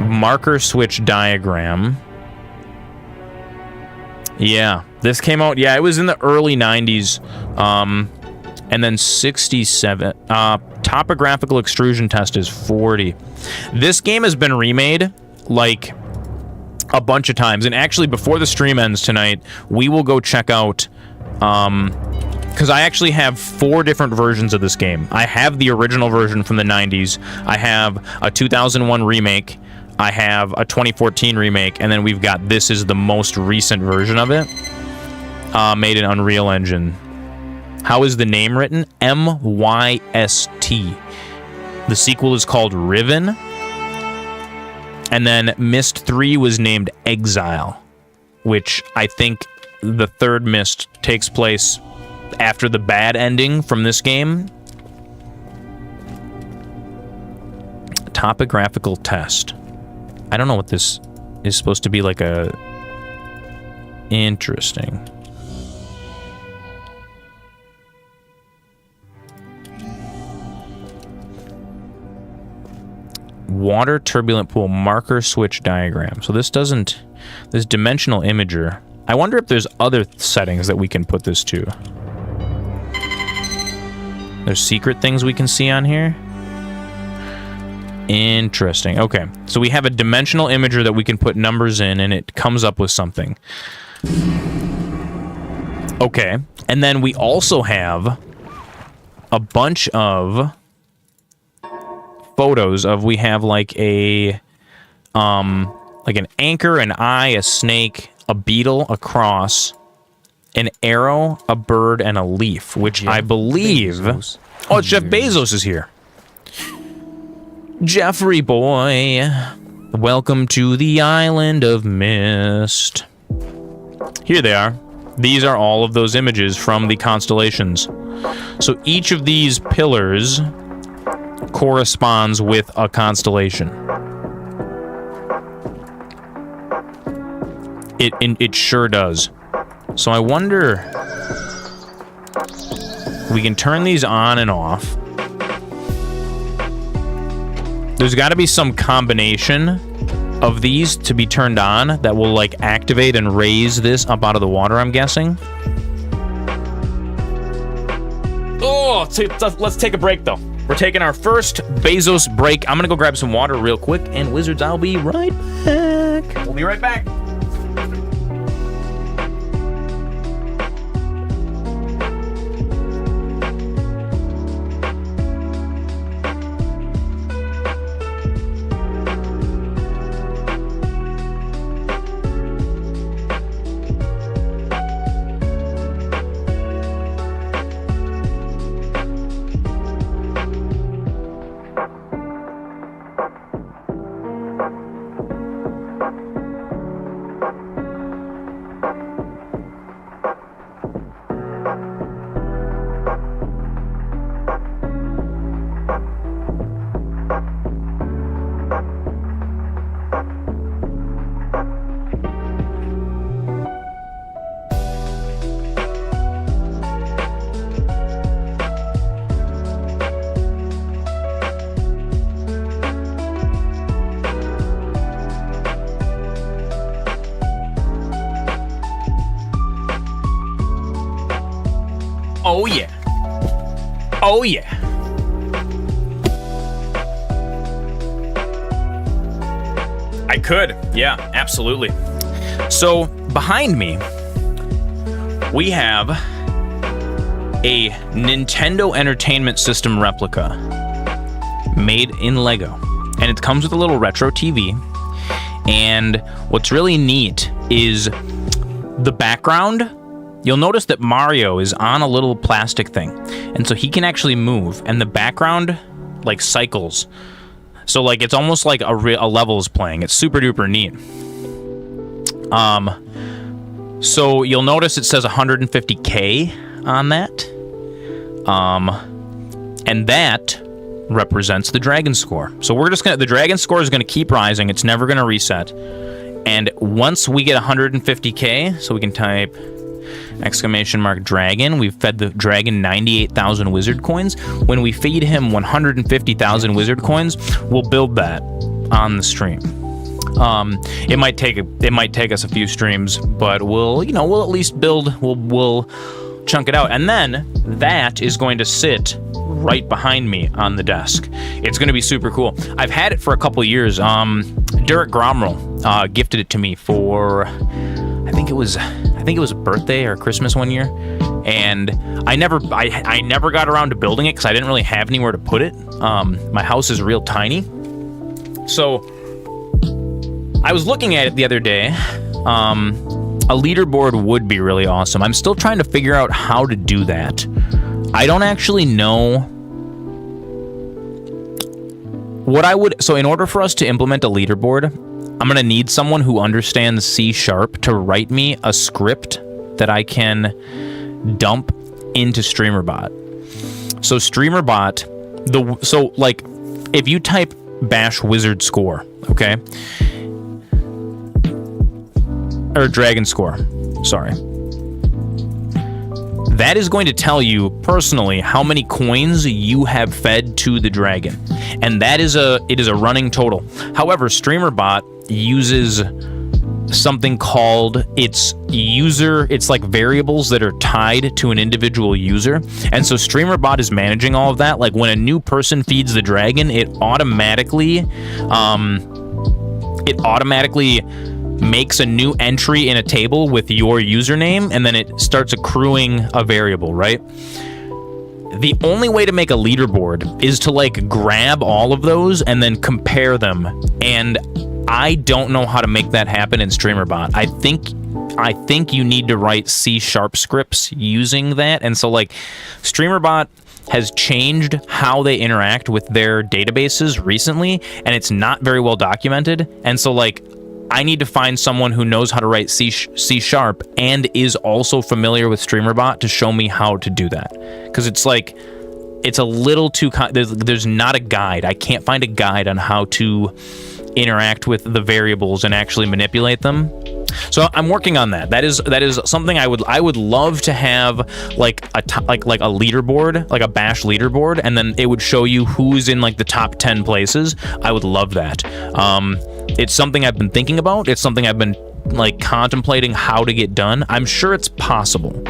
Speaker 1: Marker switch diagram. Yeah, this came out, yeah, it was in the early 90s. And then 67. Topographical extrusion test is 40. This game has been remade like a bunch of times. And actually, before the stream ends tonight, we will go check out... because I actually have 4 different versions of this game. I have the original version from the 90s. I have a 2001 remake. I have a 2014 remake. And then we've got this is the most recent version of it. Made in Unreal Engine. How is the name written? M-Y-S-T. The sequel is called Riven. And then Myst 3 was named Exile, which I think the third Myst takes place after the bad ending from this game. Topographical test. I don't know what this is supposed to be like a... Interesting. Water turbulent pool marker switch diagram. So this doesn't... This dimensional imager. I wonder if there's other settings that we can put this to. There's secret things we can see on here. Interesting. Okay. So we have a dimensional imager that we can put numbers in, and it comes up with something. Okay. And then we also have a bunch of photos of... We have like a... like an anchor, an eye, a snake, a beetle, a cross... an arrow, a bird, and a leaf, which I believe... Bezos. Oh, it's Jeff Bezos is here. Jeffrey boy, welcome to the island of Myst. Here they are. These are all of those images from the constellations. So each of these pillars corresponds with a constellation. It sure does. So I wonder... We can turn these on and off. There's got to be some combination of these to be turned on that will, like, activate and raise this up out of the water, I'm guessing. Oh, let's take a break, though. We're taking our first Bezos break. I'm going to go grab some water real quick, and Wizards, I'll be right back. We'll be right back. Oh yeah. Oh yeah. I could. Yeah, absolutely. So, behind me, we have a Nintendo Entertainment System replica made in Lego. And it comes with a little retro TV. And what's really neat is the background. You'll notice that Mario is on a little plastic thing, and so he can actually move, and the background, like, cycles. So, like, it's almost like a level is playing. It's super duper neat. So you'll notice it says 150K on that. And that represents the dragon score. So we're just the dragon score is gonna keep rising. It's never gonna reset. And once we get 150K, so we can type !dragon. We've fed the dragon 98,000 wizard coins. When we feed him 150,000 wizard coins, we'll build that on the stream. It might take us a few streams, but we'll at least build. We'll chunk it out, and then that is going to sit right behind me on the desk. It's going to be super cool. I've had it for a couple years. Derek Gromrell gifted it to me for, I think it was a birthday or Christmas one year, and I never got around to building it because I didn't really have anywhere to put it. My house is real tiny, so I was looking at it the other day. A leaderboard would be really awesome. I'm still trying to figure out how to do that. I don't actually know what I would... So in order for us to implement a leaderboard, I'm going to need someone who understands C# to write me a script that I can dump into StreamerBot. So StreamerBot, so like if you type bash wizard score, okay? Or dragon score, sorry. That is going to tell you personally how many coins you have fed to the dragon, and it is a running total. However, StreamerBot uses something called it's like variables that are tied to an individual user, and so StreamerBot is managing all of that. Like when a new person feeds the dragon, it automatically makes a new entry in a table with your username, and then it starts accruing a variable, right? The only way to make a leaderboard is to like grab all of those and then compare them, and I don't know how to make that happen in StreamerBot. I think you need to write C# scripts using that, and so like StreamerBot has changed how they interact with their databases recently, and it's not very well documented, and so like I need to find someone who knows how to write C# and is also familiar with StreamerBot to show me how to do that. Because it's like, it's a little too... There's not a guide. I can't find a guide on how to interact with the variables and actually manipulate them. So I'm working on that. That is something I would love to have, like a leaderboard, like a bash leaderboard, and then it would show you who's in like the top 10 places. I would love that. It's something I've been thinking about. It's something I've been like contemplating how to get done. I'm sure it's possible.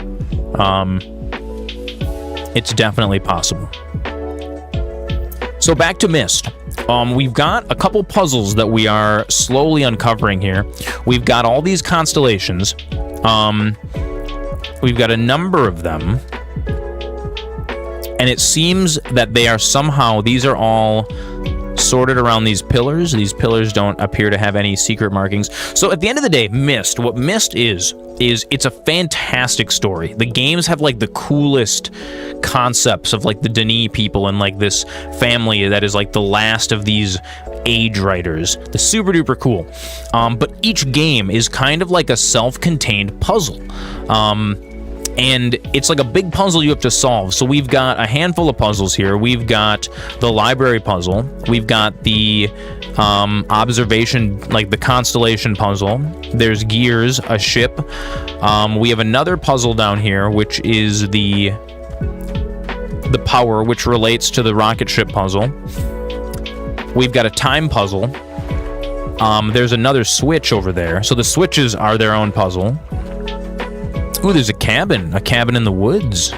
Speaker 1: It's definitely possible. So back to Myst. We've got a couple puzzles that we are slowly uncovering here. We've got all these constellations. We've got a number of them. And it seems that they are somehow, these are all sorted around these pillars. These pillars don't appear to have any secret markings. So at the end of the day, Myst, what Myst is it's a fantastic story. The games have like the coolest concepts of like the Denis people and like this family that is like the last of these age writers. They're super duper cool. But each game is kind of like a self-contained puzzle. And it's like a big puzzle you have to solve. So we've got a handful of puzzles here. We've got the library puzzle. We've got the observation, like the constellation puzzle. There's gears, a ship. We have another puzzle down here, which is the power, which relates to the rocket ship puzzle. We've got a time puzzle. There's another switch over there. So the switches are their own puzzle. Ooh, there's a cabin in the woods.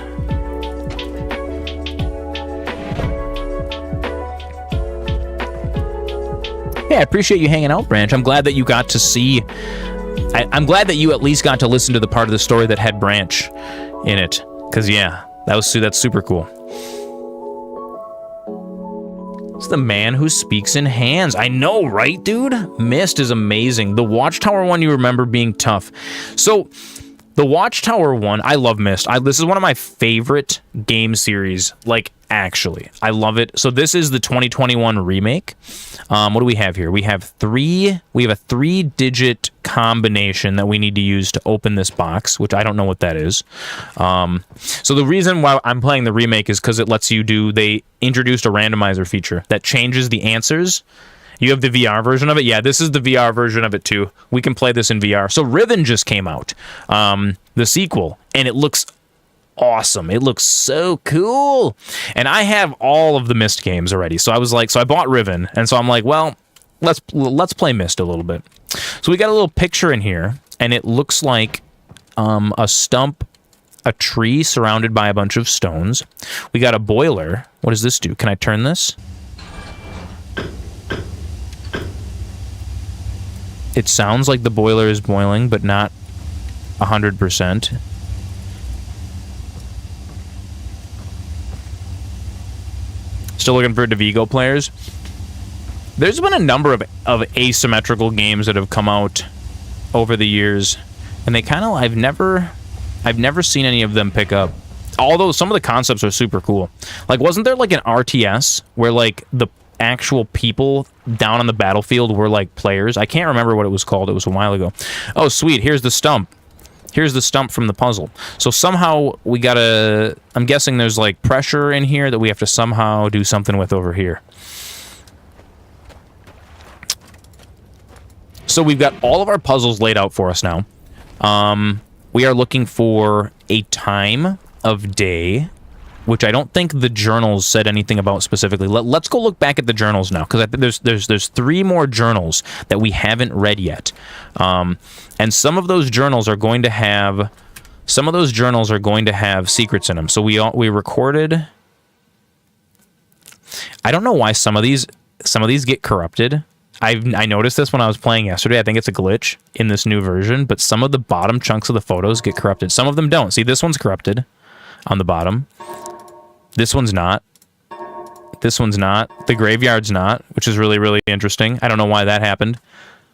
Speaker 1: Hey, I appreciate you hanging out, Branch. I'm glad that you got to see... I'm glad that you at least got to listen to the part of the story that had Branch in it. Because, yeah, that's super cool. It's the man who speaks in hands. I know, right, dude? Myst is amazing. The Watchtower one you remember being tough. So... the Watchtower one, I love Myst. This is one of my favorite game series, like, actually. I love it. So this is the 2021 remake. What do we have here? We have a 3-digit combination that we need to use to open this box, which I don't know what that is. So the reason why I'm playing the remake is because it lets you they introduced a randomizer feature that changes the answers. You have the VR version of it? Yeah, this is the VR version of it, too. We can play this in VR. So Riven just came out, the sequel, and it looks awesome. It looks so cool. And I have all of the Myst games already. So I bought Riven, and so I'm like, well, let's play Myst a little bit. So we got a little picture in here, and it looks like a stump a tree surrounded by a bunch of stones. We got a boiler. What does this do? Can I turn this? It sounds like the boiler is boiling, but not 100%. Still looking for DeVigo players. There's been a number of asymmetrical games that have come out over the years, and they kind of I've never seen any of them pick up. Although some of the concepts are super cool. Like, wasn't there like an RTS where like the actual people down on the battlefield were like players? I can't remember what it was called. It was a while ago. Oh, sweet. Here's the stump. Here's the stump from the puzzle. So somehow we gotta... I'm guessing there's like pressure in here that we have to somehow do something with over here. So we've got all of our puzzles laid out for us now. We are looking for a time of day, which I don't think the journals said anything about specifically. Let's go look back at the journals now, because I think there's 3 more journals that we haven't read yet, and some of those journals are going to have secrets in them. So we recorded. I don't know why some of these get corrupted. I noticed this when I was playing yesterday. I think it's a glitch in this new version, but some of the bottom chunks of the photos get corrupted. Some of them don't. See, this one's corrupted on the bottom. This one's not. This one's not. The graveyard's not, which is really, really interesting. I don't know why that happened.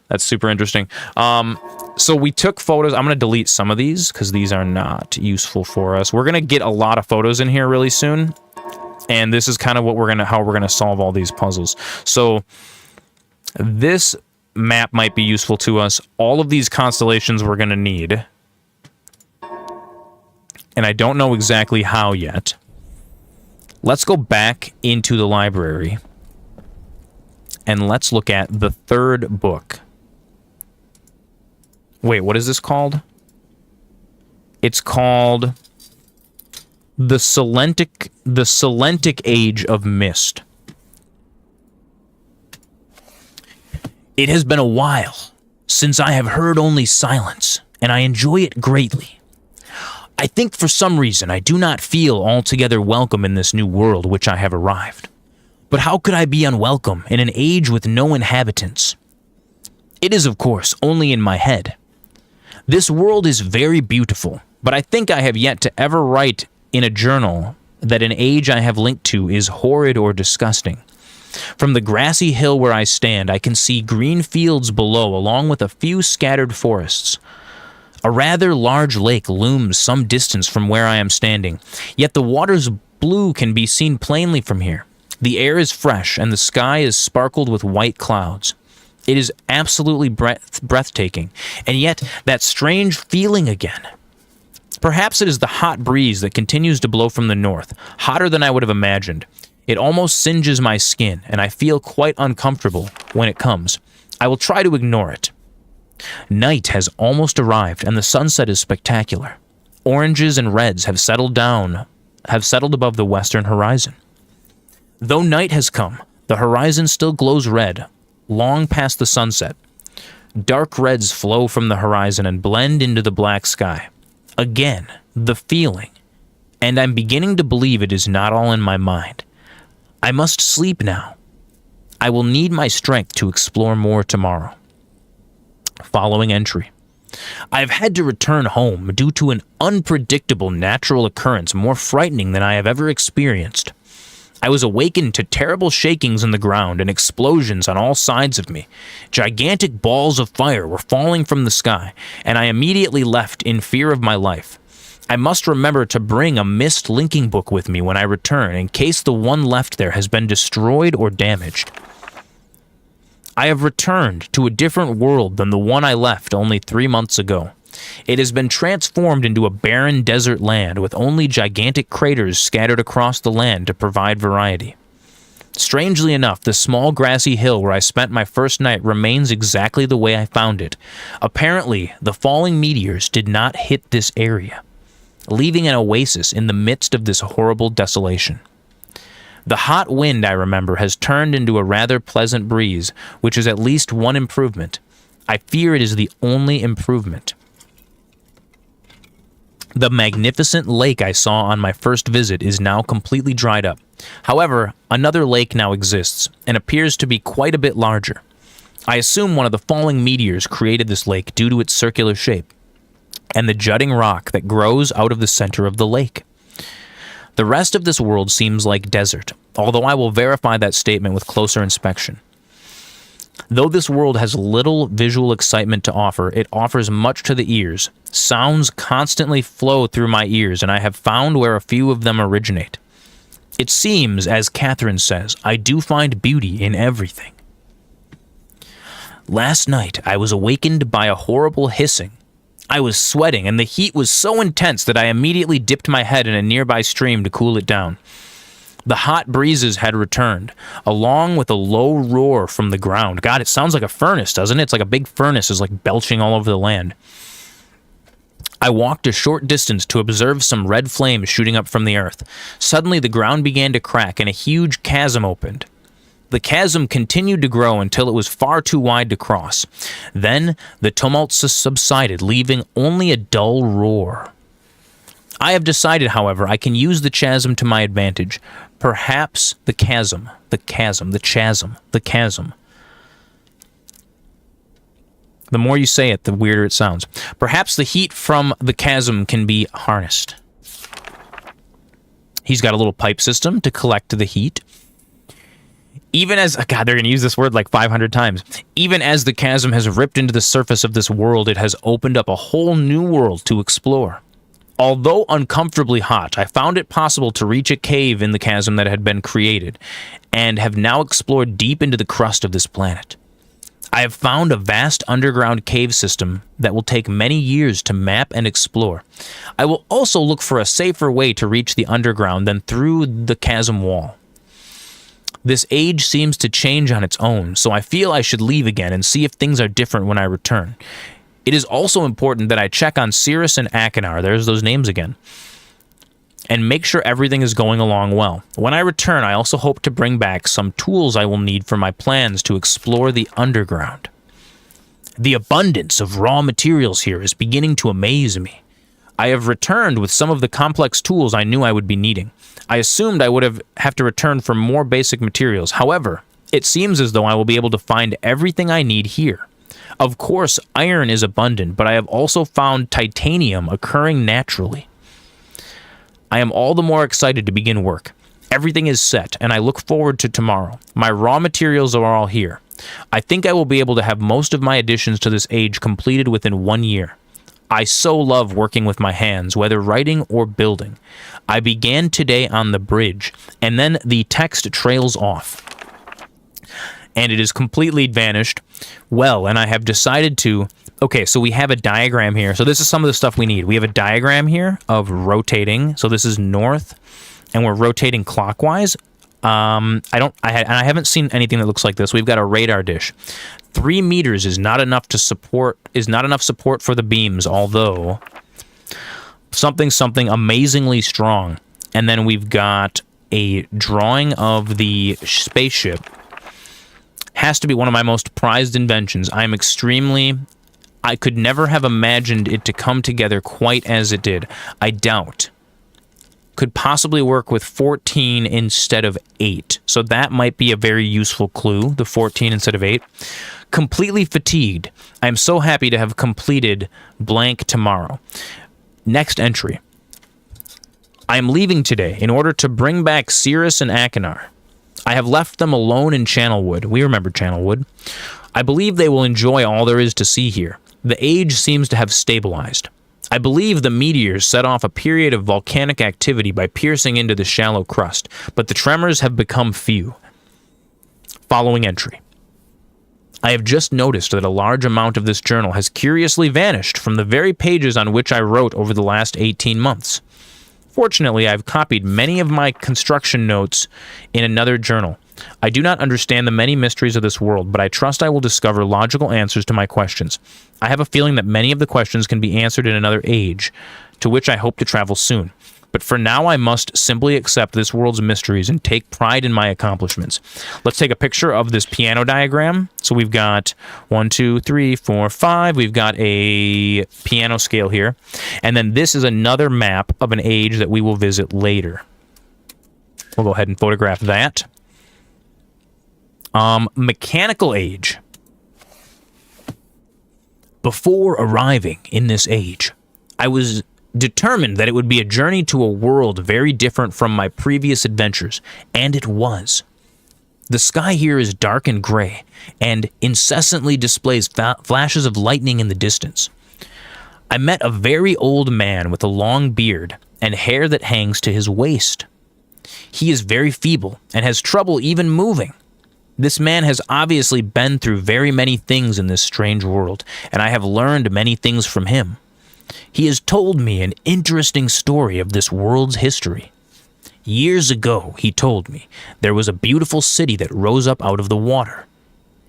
Speaker 1: That's super interesting. So we took photos. I'm going to delete some of these because these are not useful for us. We're going to get a lot of photos in here really soon, and this is kind of what how we're going to solve all these puzzles. So this map might be useful to us. All of these constellations we're going to need, and I don't know exactly how yet. Let's go back into the library and let's look at the 3rd book. Wait, what is this called? It's called The Selentic Age of Myst. It has been a while since I have heard only silence, and I enjoy it greatly. I think for some reason I do not feel altogether welcome in this new world which I have arrived. But how could I be unwelcome in an age with no inhabitants? It is, of course, only in my head. This world is very beautiful, but I think I have yet to ever write in a journal that an age I have linked to is horrid or disgusting. From the grassy hill where I stand, I can see green fields below, along with a few scattered forests. A rather large lake looms some distance from where I am standing, yet the water's blue can be seen plainly from here. The air is fresh, and the sky is sparkled with white clouds. It is absolutely breathtaking, and yet that strange feeling again. Perhaps it is the hot breeze that continues to blow from the north, hotter than I would have imagined. It almost singes my skin, and I feel quite uncomfortable when it comes. I will try to ignore it. Night has almost arrived, and the sunset is spectacular. Oranges and reds have settled above the western horizon. Though night has come, the horizon still glows red, long past the sunset. Dark reds flow from the horizon and blend into the black sky. Again, the feeling, and I'm beginning to believe it is not all in my mind. I must sleep now. I will need my strength to explore more tomorrow. Following entry. I've had to return home due to an unpredictable natural occurrence more frightening than I have ever experienced. I was awakened to terrible shakings in the ground and explosions on all sides of me. Gigantic balls of fire were falling from the sky, and I immediately left in fear of my life. I must remember to bring a Myst linking book with me when I return, in case the one left there has been destroyed or damaged. I have returned to a different world than the one I left only 3 months ago. It has been transformed into a barren desert land with only gigantic craters scattered across the land to provide variety. Strangely enough, the small grassy hill where I spent my first night remains exactly the way I found it. Apparently, the falling meteors did not hit this area, leaving an oasis in the midst of this horrible desolation. The hot wind, I remember, has turned into a rather pleasant breeze, which is at least one improvement. I fear it is the only improvement. The magnificent lake I saw on my first visit is now completely dried up. However, another lake now exists, and appears to be quite a bit larger. I assume one of the falling meteors created this lake due to its circular shape, and the jutting rock that grows out of the center of the lake. The rest of this world seems like desert, although I will verify that statement with closer inspection. Though this world has little visual excitement to offer, it offers much to the ears. Sounds constantly flow through my ears, and I have found where a few of them originate. It seems, as Catherine says, I do find beauty in everything. Last night, I was awakened by a horrible hissing. I was sweating, and the heat was so intense that I immediately dipped my head in a nearby stream to cool it down. The hot breezes had returned, along with a low roar from the ground. God, it sounds like a furnace, doesn't it? It's like a big furnace is like belching all over the land. I walked a short distance to observe some red flames shooting up from the earth. Suddenly, the ground began to crack, and a huge chasm opened. The chasm continued to grow until it was far too wide to cross. Then, the tumult subsided, leaving only a dull roar. I have decided, however, I can use the chasm to my advantage. Perhaps the chasm. The more you say it, the weirder it sounds. Perhaps the heat from the chasm can be harnessed. He's got a little pipe system to collect the heat. Even as, God, they're going to use this word like 500 times. Even as the chasm has ripped into the surface of this world, it has opened up a whole new world to explore. Although uncomfortably hot, I found it possible to reach a cave in the chasm that had been created, and have now explored deep into the crust of this planet. I have found a vast underground cave system that will take many years to map and explore. I will also look for a safer way to reach the underground than through the chasm wall. This age seems to change on its own, so I feel I should leave again and see if things are different when I return. It is also important that I check on Cirrus and Akinar, there's those names again, and make sure everything is going along well. When I return, I also hope to bring back some tools I will need for my plans to explore the underground. The abundance of raw materials here is beginning to amaze me. I have returned with some of the complex tools I knew I would be needing. I assumed I would have to return for more basic materials. However, it seems as though I will be able to find everything I need here. Of course, iron is abundant, but I have also found titanium occurring naturally. I am all the more excited to begin work. Everything is set, and I look forward to tomorrow. My raw materials are all here. I think I will be able to have most of my additions to this age completed within 1 year. I so love working with my hands, whether writing or building. I began today on the bridge, and then the text trails off. And it is completely vanished. Well, and I have decided to... Okay, so we have a diagram here. So this is some of the stuff we need. We have a diagram here of rotating. So this is north, and we're rotating clockwise. I haven't seen anything that looks like this. We've got a radar dish. 3 meters is not enough support for the beams, although something amazingly strong. And then we've got a drawing of the spaceship. Has to be one of my most prized inventions. I could never have imagined it to come together quite as it did. I doubt. Could possibly work with 14 instead of 8. So that might be a very useful clue, the 14 instead of 8. Completely fatigued. I am so happy to have completed blank tomorrow. Next entry. I am leaving today in order to bring back Cirrus and Akinar. I have left them alone in Channelwood. We remember Channelwood. I believe they will enjoy all there is to see here. The age seems to have stabilized. I believe the meteors set off a period of volcanic activity by piercing into the shallow crust, but the tremors have become few. Following entry. I have just noticed that a large amount of this journal has curiously vanished from the very pages on which I wrote over the last 18 months. Fortunately, I've copied many of my construction notes in another journal. I do not understand the many mysteries of this world, but I trust I will discover logical answers to my questions. I have a feeling that many of the questions can be answered in another age, to which I hope to travel soon. but for now I must simply accept this world's mysteries and take pride in my accomplishments. Let's take a picture of this piano diagram. So we've got 1, 2, 3, 4, 5. We've got a piano scale here. And then this is another map of an age that we will visit later. We'll go ahead and photograph that. Mechanical age. Before arriving in this age, I was determined that it would be a journey to a world very different from my previous adventures, and it was. The sky here is dark and gray, and incessantly displays flashes of lightning in the distance. I met a very old man with a long beard and hair that hangs to his waist. He is very feeble and has trouble even moving. This man has obviously been through very many things in this strange world, and I have learned many things from him. He has told me an interesting story of this world's history. Years ago, he told me, there was a beautiful city that rose up out of the water.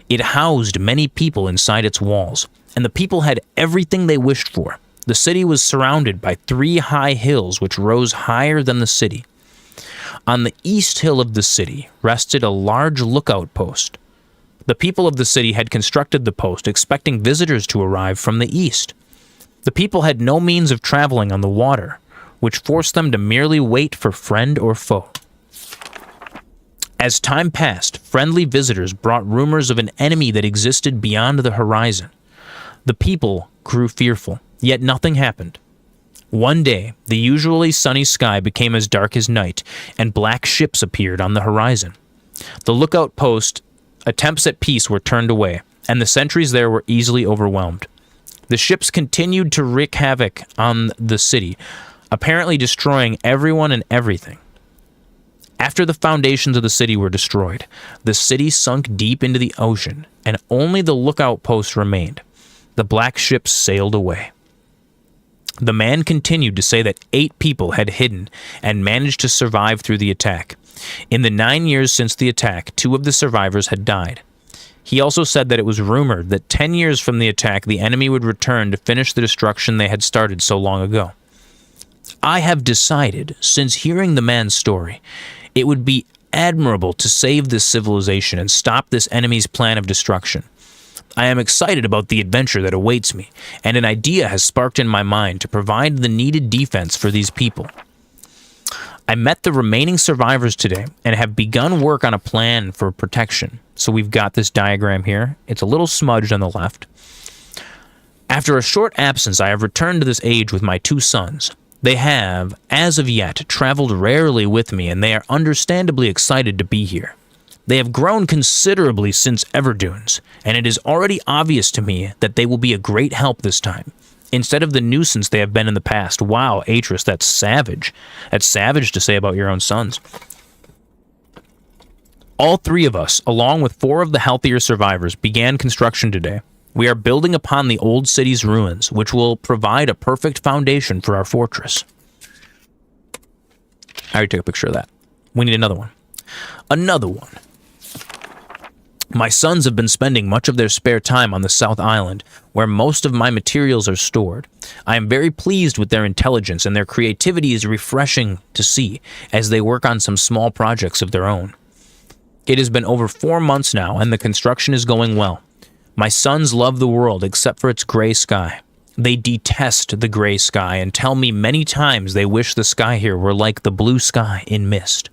Speaker 1: It housed many people inside its walls, and the people had everything they wished for. The city was surrounded by 3 high hills which rose higher than the city. On the east hill of the city rested a large lookout post. The people of the city had constructed the post expecting visitors to arrive from the east. The people had no means of traveling on the water, which forced them to merely wait for friend or foe. As time passed, friendly visitors brought rumors of an enemy that existed beyond the horizon. The people grew fearful, yet nothing happened. One day, the usually sunny sky became as dark as night, and black ships appeared on the horizon. The lookout post attempts at peace were turned away, and the sentries there were easily overwhelmed. The ships continued to wreak havoc on the city, apparently destroying everyone and everything. After the foundations of the city were destroyed, the city sunk deep into the ocean, and only the lookout post remained. The black ships sailed away. The man continued to say that 8 people had hidden and managed to survive through the attack. In the 9 years since the attack, 2 of the survivors had died. He also said that it was rumored that 10 years from the attack, the enemy would return to finish the destruction they had started so long ago. I have decided, since hearing the man's story, it would be admirable to save this civilization and stop this enemy's plan of destruction. I am excited about the adventure that awaits me, and an idea has sparked in my mind to provide the needed defense for these people. I met the remaining survivors today and have begun work on a plan for protection. So we've got this diagram here. It's a little smudged on the left. After a short absence, I have returned to this age with my 2 sons. They have, as of yet, traveled rarely with me, and they are understandably excited to be here. They have grown considerably since Everdunes, and it is already obvious to me that they will be a great help this time, instead of the nuisance they have been in the past. Wow, Atrus, that's savage. That's savage to say about your own sons. All 3 of us, along with 4 of the healthier survivors, began construction today. We are building upon the old city's ruins, which will provide a perfect foundation for our fortress. I already took a picture of that. We need another one. Another one. My sons have been spending much of their spare time on the South Island, where most of my materials are stored. I am very pleased with their intelligence, and their creativity is refreshing to see as they work on some small projects of their own. It has been over 4 months now, and the construction is going well. My sons love the world except for its gray sky. They detest the gray sky and tell me many times they wish the sky here were like the blue sky in Myst.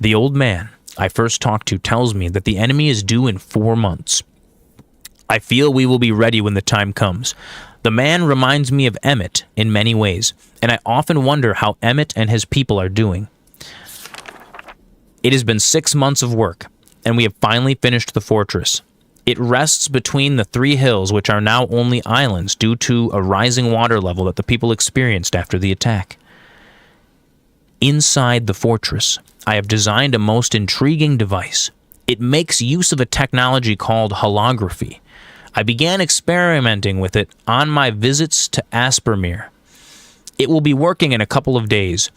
Speaker 1: The old man I first talked to tells me that the enemy is due in 4 months. I feel we will be ready when the time comes. The man reminds me of Emmett in many ways, and I often wonder how Emmett and his people are doing. It has been 6 months of work, and we have finally finished the fortress. It rests between the 3 hills, which are now only islands due to a rising water level that the people experienced after the attack. Inside the fortress, I have designed a most intriguing device. It makes use of a technology called holography. I began experimenting with it on my visits to Aspermere. It will be working in a couple of days.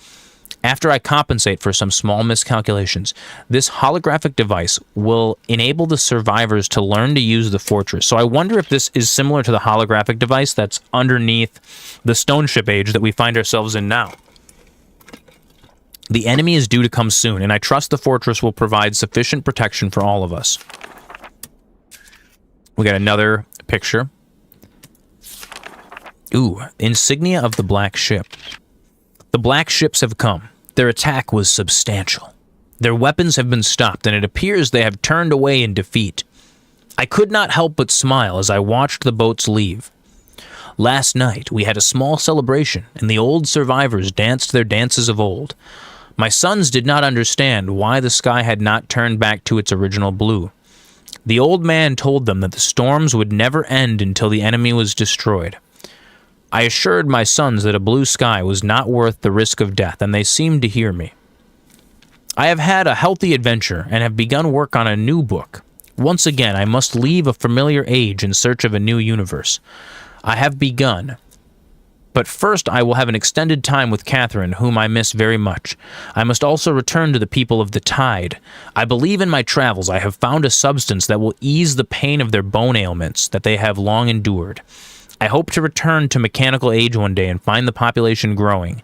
Speaker 1: After I compensate for some small miscalculations, this holographic device will enable the survivors to learn to use the fortress. So I wonder if this is similar to the holographic device that's underneath the stone ship age that we find ourselves in now. The enemy is due to come soon, and I trust the fortress will provide sufficient protection for all of us. We got another picture. Ooh, insignia of the Black Ship. The Black Ships have come. Their attack was substantial. Their weapons have been stopped, and it appears they have turned away in defeat. I could not help but smile as I watched the boats leave. Last night, we had a small celebration, and the old survivors danced their dances of old. My sons did not understand why the sky had not turned back to its original blue. The old man told them that the storms would never end until the enemy was destroyed. I assured my sons that a blue sky was not worth the risk of death, and they seemed to hear me. I have had a healthy adventure and have begun work on a new book. Once again, I must leave a familiar age in search of a new universe. I have begun. But first I will have an extended time with Catherine, whom I miss very much. I must also return to the people of the Tide. I believe in my travels I have found a substance that will ease the pain of their bone ailments that they have long endured. I hope to return to mechanical age one day and find the population growing,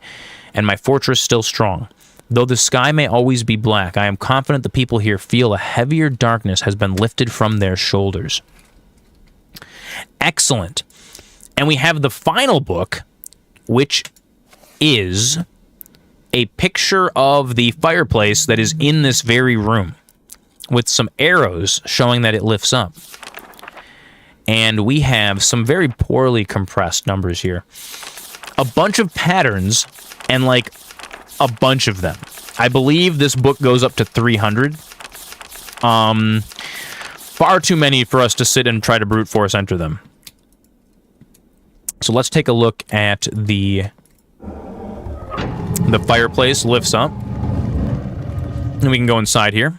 Speaker 1: and my fortress still strong. Though the sky may always be black, I am confident the people here feel a heavier darkness has been lifted from their shoulders. Excellent. And we have the final book, which is a picture of the fireplace that is in this very room, with some arrows showing that it lifts up. And we have some very poorly compressed numbers here. A bunch of patterns, and like a bunch of them. I believe this book goes up to 300. Far too many for us to sit and try to brute force enter them. So let's take a look at the fireplace lifts up. And we can go inside here.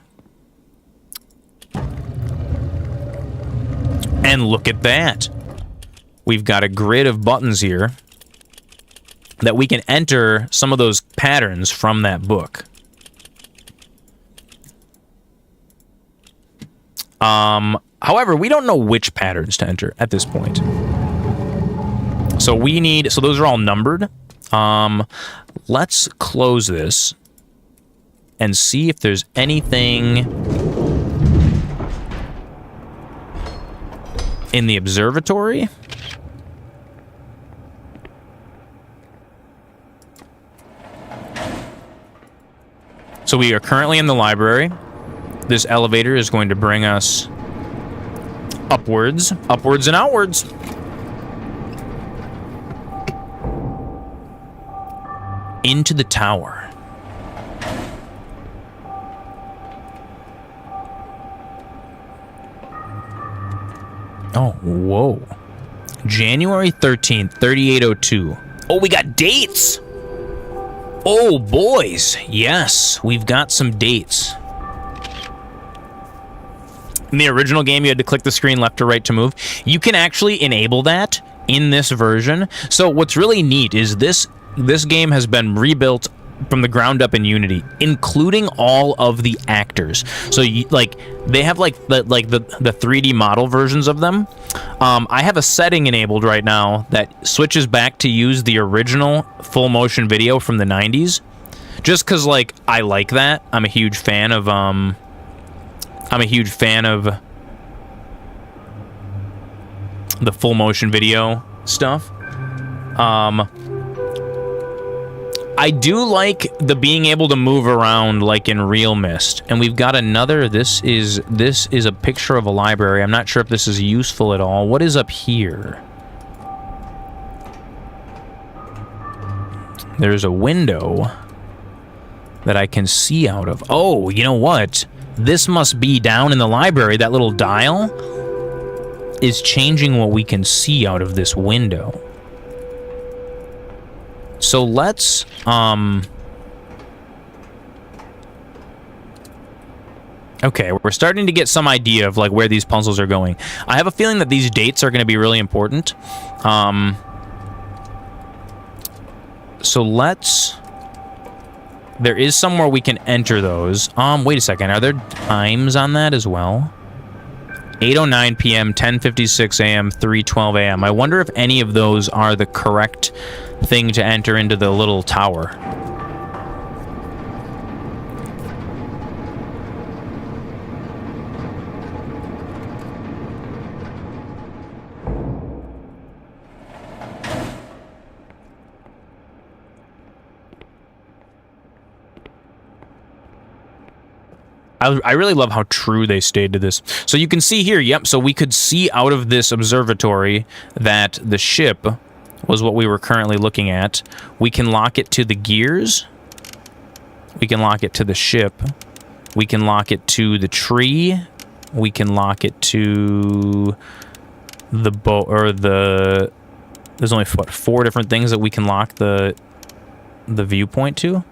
Speaker 1: And look at that. We've got a grid of buttons here that we can enter some of those patterns from that book. However, we don't know which patterns to enter at this point. So those are all numbered. Let's close this and see if there's anything in the observatory. So we are currently in the library. This elevator is going to bring us upwards, upwards and outwards. Into the tower. Oh, whoa. January 13th, 3802. Oh, we got dates! Oh, boys. Yes, we've got some dates. In the original game, you had to click the screen left or right to move. You can actually enable that in this version. So what's really neat is this game has been rebuilt from the ground up in Unity, including all of the actors. So they have the 3D model versions of them. I have a setting enabled right now that switches back to use the original full motion video from the 90s, just because I like that. I'm a huge fan of the full motion video stuff. I do like the being able to move around like in real Myst. And we've got another, this is a picture of a library. I'm not sure if this is useful at all. What is up here? There's a window that I can see out of. Oh, you know what? This must be down in the library. That little dial is changing what we can see out of this window. So let's, okay, we're starting to get some idea of where these puzzles are going. I have a feeling that these dates are going to be really important. So let's There is somewhere we can enter those. Wait a second. Are there times on that as well? 8:09 p.m., 10:56 a.m., 3:12 a.m. I wonder if any of those are the correct thing to enter into the little tower. I really love how true they stayed to this. So you can see here, yep, so we could see out of this observatory that the ship was what we were currently looking at. We can lock it to the gears. We can lock it to the ship. We can lock it to the tree. We can lock it to the boat, or the... There's only, what, 4 different things that we can lock the viewpoint to?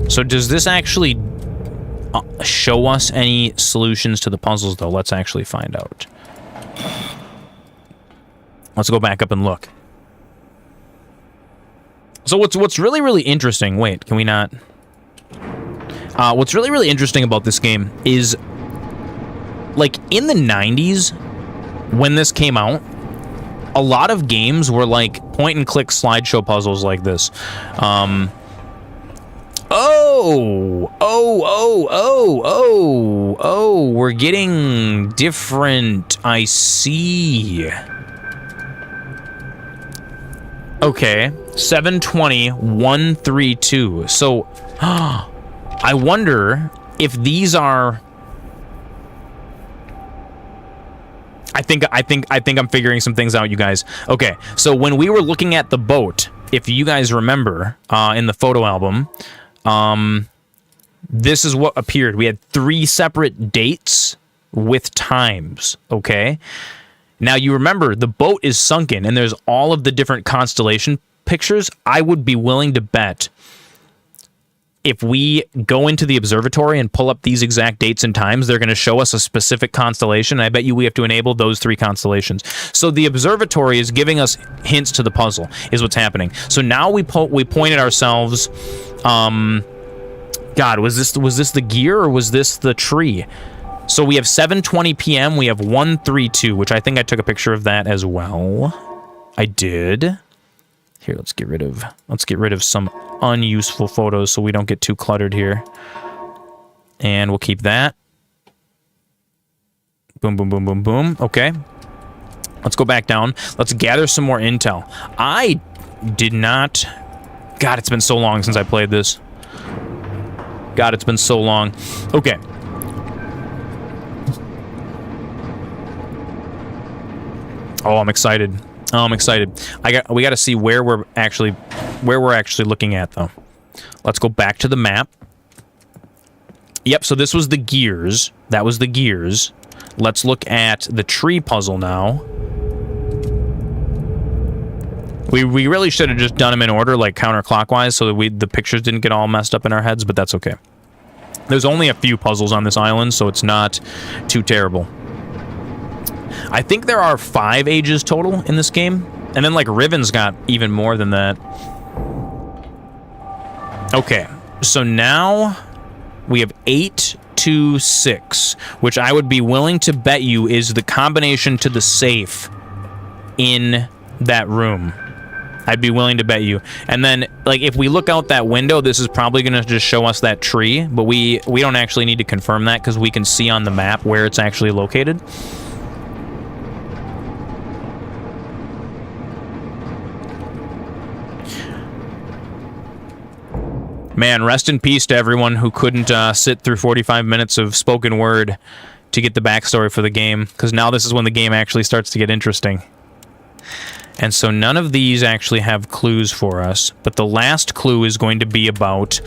Speaker 1: So does this actually show us any solutions to the puzzles, though? Let's actually find out. Let's go back up and look. So what's really, really interesting... Wait, can we not... what's really, really interesting about this game is, like, in the 90s, when this came out, a lot of games were, like, point-and-click slideshow puzzles like this. Oh, we're getting different. I see. Okay, 720, 132. So, I wonder if these are... I think I'm figuring some things out, you guys. Okay, so when we were looking at the boat, if you guys remember, in the photo album, this is what appeared. We had 3 separate dates with times, okay? Now, you remember, the boat is sunken, and there's all of the different constellation pictures. I would be willing to bet if we go into the observatory and pull up these exact dates and times, they're going to show us a specific constellation. I bet you we have to enable those 3 constellations. So the observatory is giving us hints to the puzzle, is what's happening. So now we pointed ourselves... God, was this the gear or was this the tree? So we have 7:20 p.m. We have 132, which I think I took a picture of that as well. I did. Here, let's get rid of some unuseful photos so we don't get too cluttered here. And we'll keep that. Boom, boom, boom, boom, boom. Okay. Let's go back down. Let's gather some more intel. I did not... God, it's been so long since I played this. God, it's been so long. Okay. Oh, I'm excited. Oh, I'm excited. We got to see where we're actually looking at, though. Let's go back to the map. Yep, so this was the gears. That was the gears. Let's look at the tree puzzle now. We really should have just done them in order, like counterclockwise, so that the pictures didn't get all messed up in our heads, but that's okay. There's only a few puzzles on this island, so it's not too terrible. I think there are 5 ages total in this game, and then, like, Riven's got even more than that. Okay, so now we have 8 to 6, which I would be willing to bet you is the combination to the safe in that room. I'd be willing to bet you. And then, like, if we look out that window, this is probably going to just show us that tree, but we don't actually need to confirm that because we can see on the map where it's actually located. Man, rest in peace to everyone who couldn't sit through 45 minutes of spoken word to get the backstory for the game, because now this is when the game actually starts to get interesting. And so none of these actually have clues for us, but the last clue is going to be about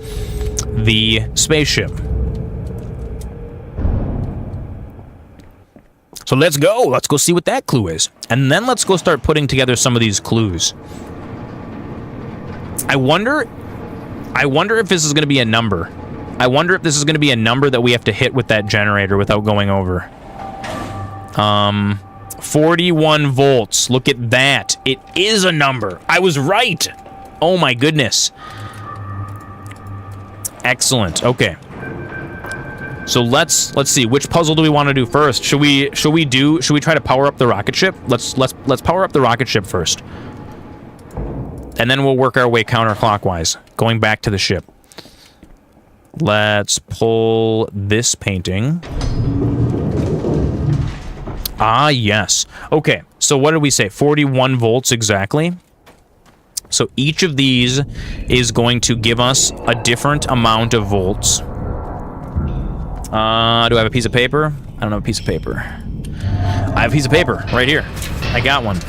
Speaker 1: the spaceship. So let's go. Let's go see what that clue is. And then let's go start putting together some of these clues. I wonder if this is going to be a number. I wonder if this is going to be a number that we have to hit with that generator without going over. 41 volts. Look at that. It is a number. I was right. Oh my goodness. Excellent. Okay. So let's see, which puzzle do we want to do first? Should we try to power up the rocket ship? Let's power up the rocket ship first. And then we'll work our way counterclockwise, going back to the ship. Let's pull this painting. Ah, yes. Okay, so what did we say? 41 volts exactly. So each of these is going to give us a different amount of volts. Do I have a piece of paper? I don't have a piece of paper. I have a piece of paper right here. I got one.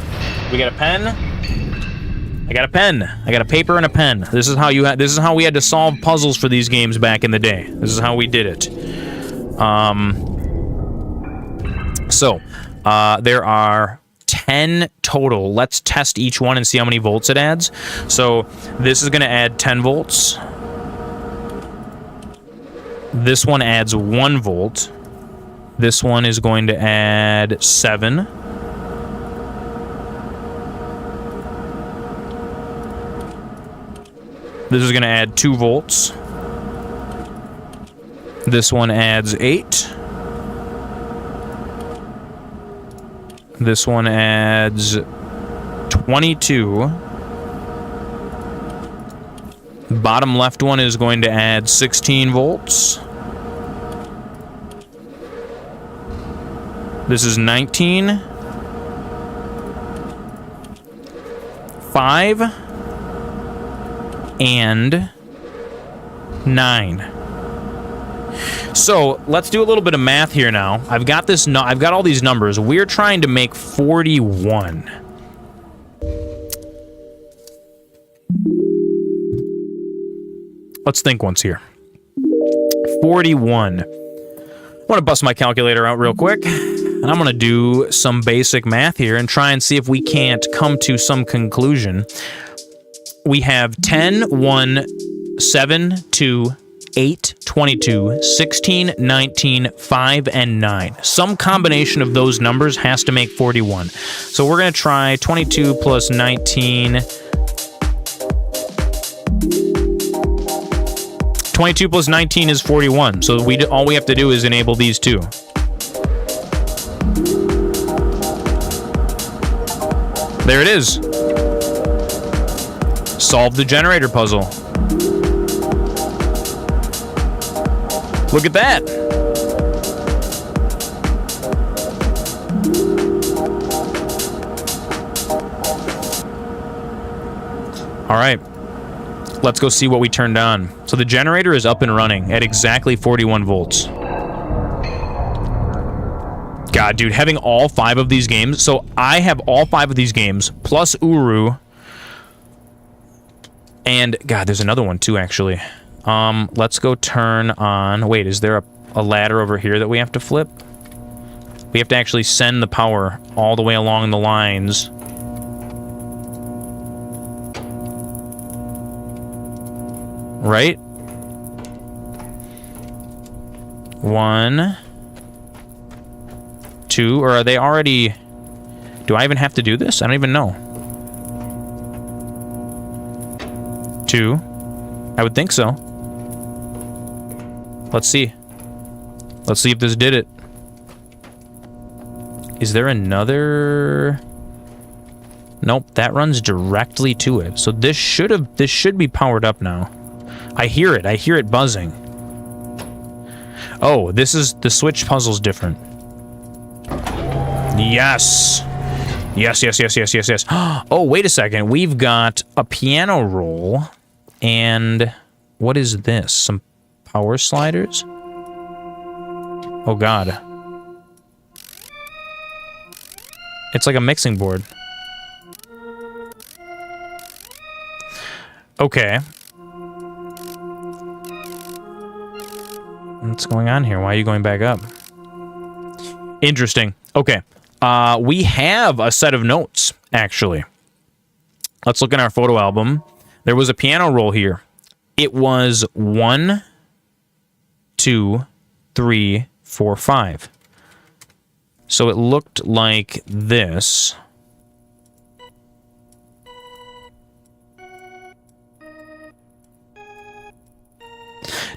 Speaker 1: We got a pen. I got a pen. I got a paper and a pen. This is how this is how we had to solve puzzles for these games back in the day. This is how we did it. There are 10 total. Let's test each one and see how many volts it adds. So this is going to add 10 volts. This one adds 1 volt. This one is going to add 7. This is going to add 2 volts. This one adds 8. This one adds 22. Bottom left one is going to add 16 volts. This is 19. 5. And 9. So let's do a little bit of math here now. I've got all these numbers. We're trying to make 41. Let's think once here. 41. I want to bust my calculator out real quick, and I'm going to do some basic math here and try and see if we can't come to some conclusion. We have 10, 1, 7, 2, 8, 22, 16, 19, 5, and 9. Some combination of those numbers has to make 41. So we're going to try 22 plus 19. 22 plus 19 is 41. So all we have to do is enable these two. There it is. Solve the generator puzzle. Look at that. All right. Let's go see what we turned on. So the generator is up and running at exactly 41 volts. God, dude, having all 5 of these games. So I have all 5 of these games plus Uru. And God, there's another one too, actually. Let's go turn on. Wait, is there a ladder over here that we have to flip? We have to actually send the power all the way along the lines. Right? 1, 2, or are they already... Do I even have to do this? I don't even know. 2. I would think so. Let's see. Let's see if this did it. Is there another... Nope, that runs directly to it. So this should be powered up now. I hear it buzzing. Oh, this is the switch puzzle's different. Yes. Yes. Oh, wait a second. We've got a piano roll. And what is this? Some power sliders? Oh, God. It's like a mixing board. Okay. What's going on here? Why are you going back up? Interesting. Okay. We have a set of notes, actually. Let's look in our photo album. There was a piano roll here. It was 1, 2, 3, 4, 5. So it looked like this.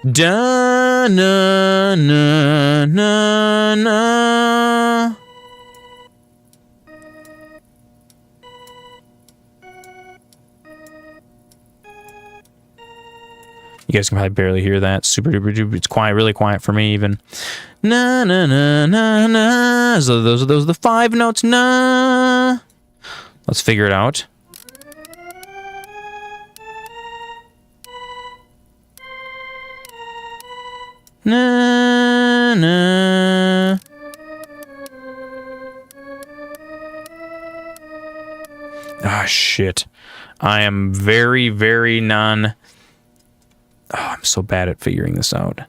Speaker 1: Da na na na na. You guys can probably barely hear that. Super duper duper. It's quiet, really quiet for me even. Na na na na na. So those are the 5 notes. Na. Let's figure it out. Na na. Ah, shit. I am very, very non... Oh, I'm so bad at figuring this out.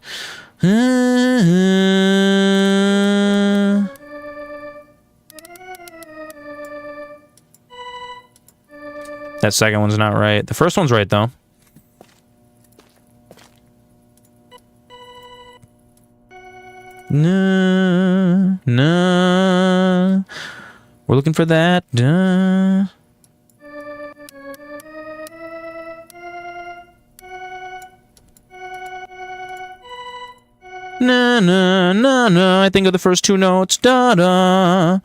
Speaker 1: That second one's not right. The first one's right, though. Na, na. We're looking for that. Da. Na na na na. I think of the first 2 notes. Da da.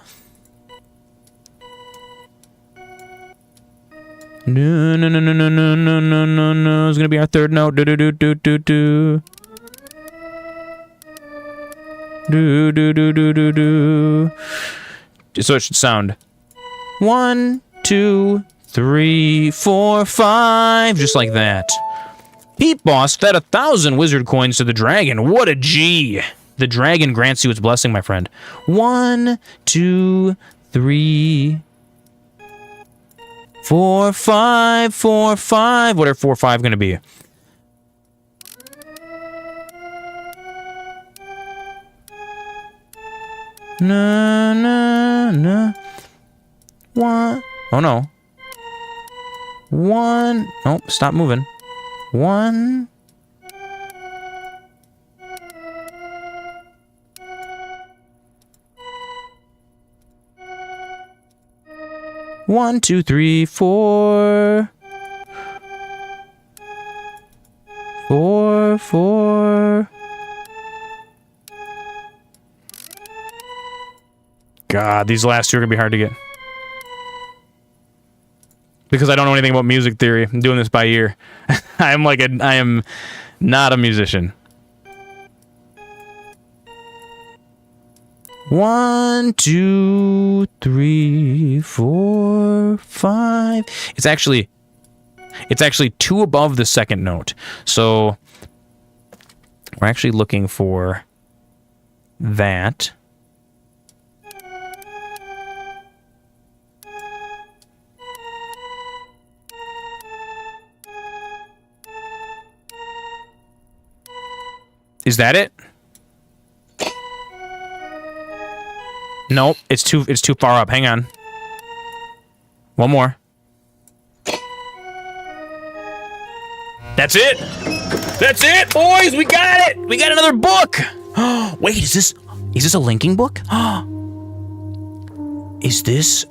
Speaker 1: No no no no no no no no no no. It's gonna be our 3rd note. Do do do do do do. Do do do do do do. So it should sound 1, 2, 3, 4, 5, just like that. Pete Boss fed 1,000 wizard coins to the dragon. What a G! The dragon grants you its blessing, my friend. 1, 2, 3, 4, 5, 4, 5. What are 4, 5 going to be? Na na na. 1. Oh no. 1. Oh, stop moving. 1. 1, 2, 3, 4. 4, 4. God, these last 2 are gonna be hard to get. Because I don't know anything about music theory. I'm doing this by ear. I am not a musician. 1, 2, 3, 4, 5. It's actually 2 above the 2nd note. So we're actually looking for that. Is that it? Nope, it's too far up. Hang on. One more. That's it. That's it, boys. We got it. We got another book. Wait, is this a linking book? Is this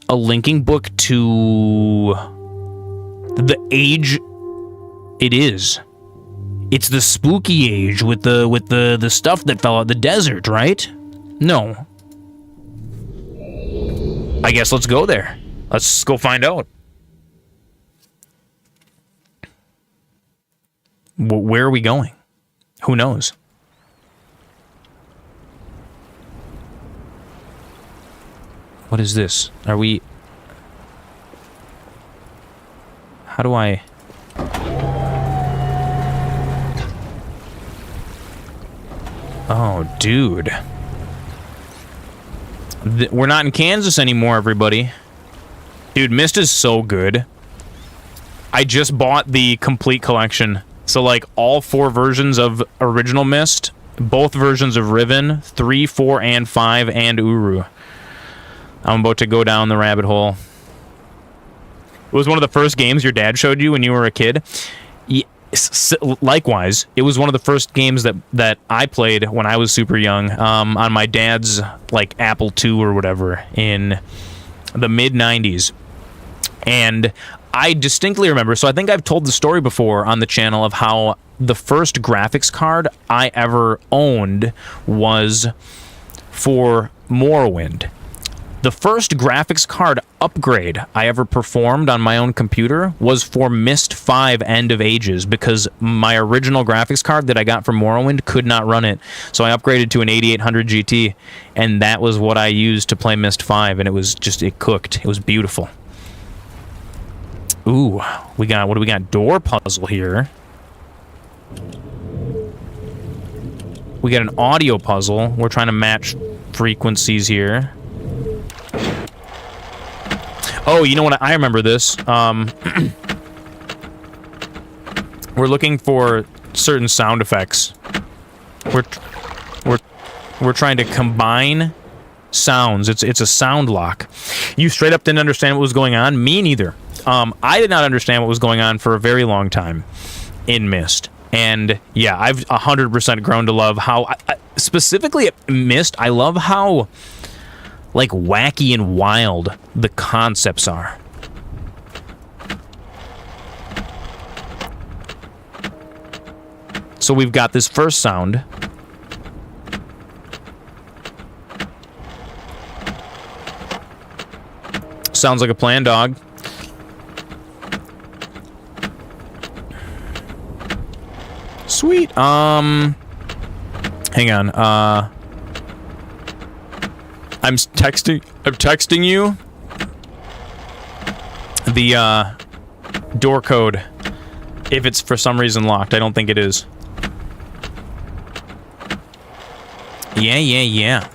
Speaker 1: a linking book to the age it is? It's the spooky age with the stuff that fell out the desert, right? No. I guess let's go there. Let's go find out. Where are we going? Who knows? What is this? Are we... How do I... Oh, dude. We're not in Kansas anymore, everybody. Dude, Myst is so good. I just bought the complete collection. So, like, all 4 versions of original Myst, both versions of Riven, 3, 4, and 5, and Uru. I'm about to go down the rabbit hole. It was one of the first games your dad showed you when you were a kid. Likewise, it was one of the first games that I played when I was super young, on my dad's like Apple II or whatever in the mid-90s. And I distinctly remember, so I think I've told the story before on the channel of how the first graphics card I ever owned was for Morrowind. The first graphics card upgrade I ever performed on my own computer was for Myst 5 End of Ages, because my original graphics card that I got from Morrowind could not run it. So I upgraded to an 8800 GT, and that was what I used to play Myst 5, and it was just, it cooked. It was beautiful. Ooh, what do we got? Door puzzle here. We got an audio puzzle. We're trying to match frequencies here. Oh, you know what? I remember this. We're looking for certain sound effects. We're trying to combine sounds. It's a sound lock. You straight up didn't understand what was going on. Me neither. I did not understand what was going on for a very long time in Myst. And yeah, I've 100% grown to love how, specifically at Myst, I love how like wacky and wild the concepts are. So we've got this first sound. Sounds like a plan, dog. Sweet. Hang on. I'm texting you the door code if it's for some reason locked. I don't think it is. Yeah.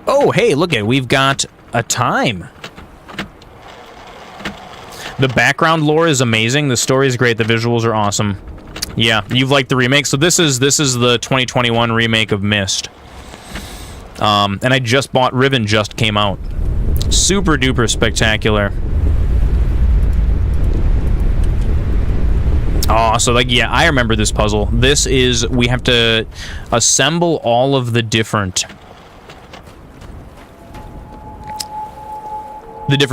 Speaker 1: Oh, hey, look at it. We've got a time. The background lore is amazing. The story is great. The visuals are awesome. Yeah, you've liked the remake. So this is the 2021 remake of Myst. And I just bought Riven, just came out. Super duper spectacular. Oh, so like, yeah, I remember this puzzle. This is, we have to assemble all of the different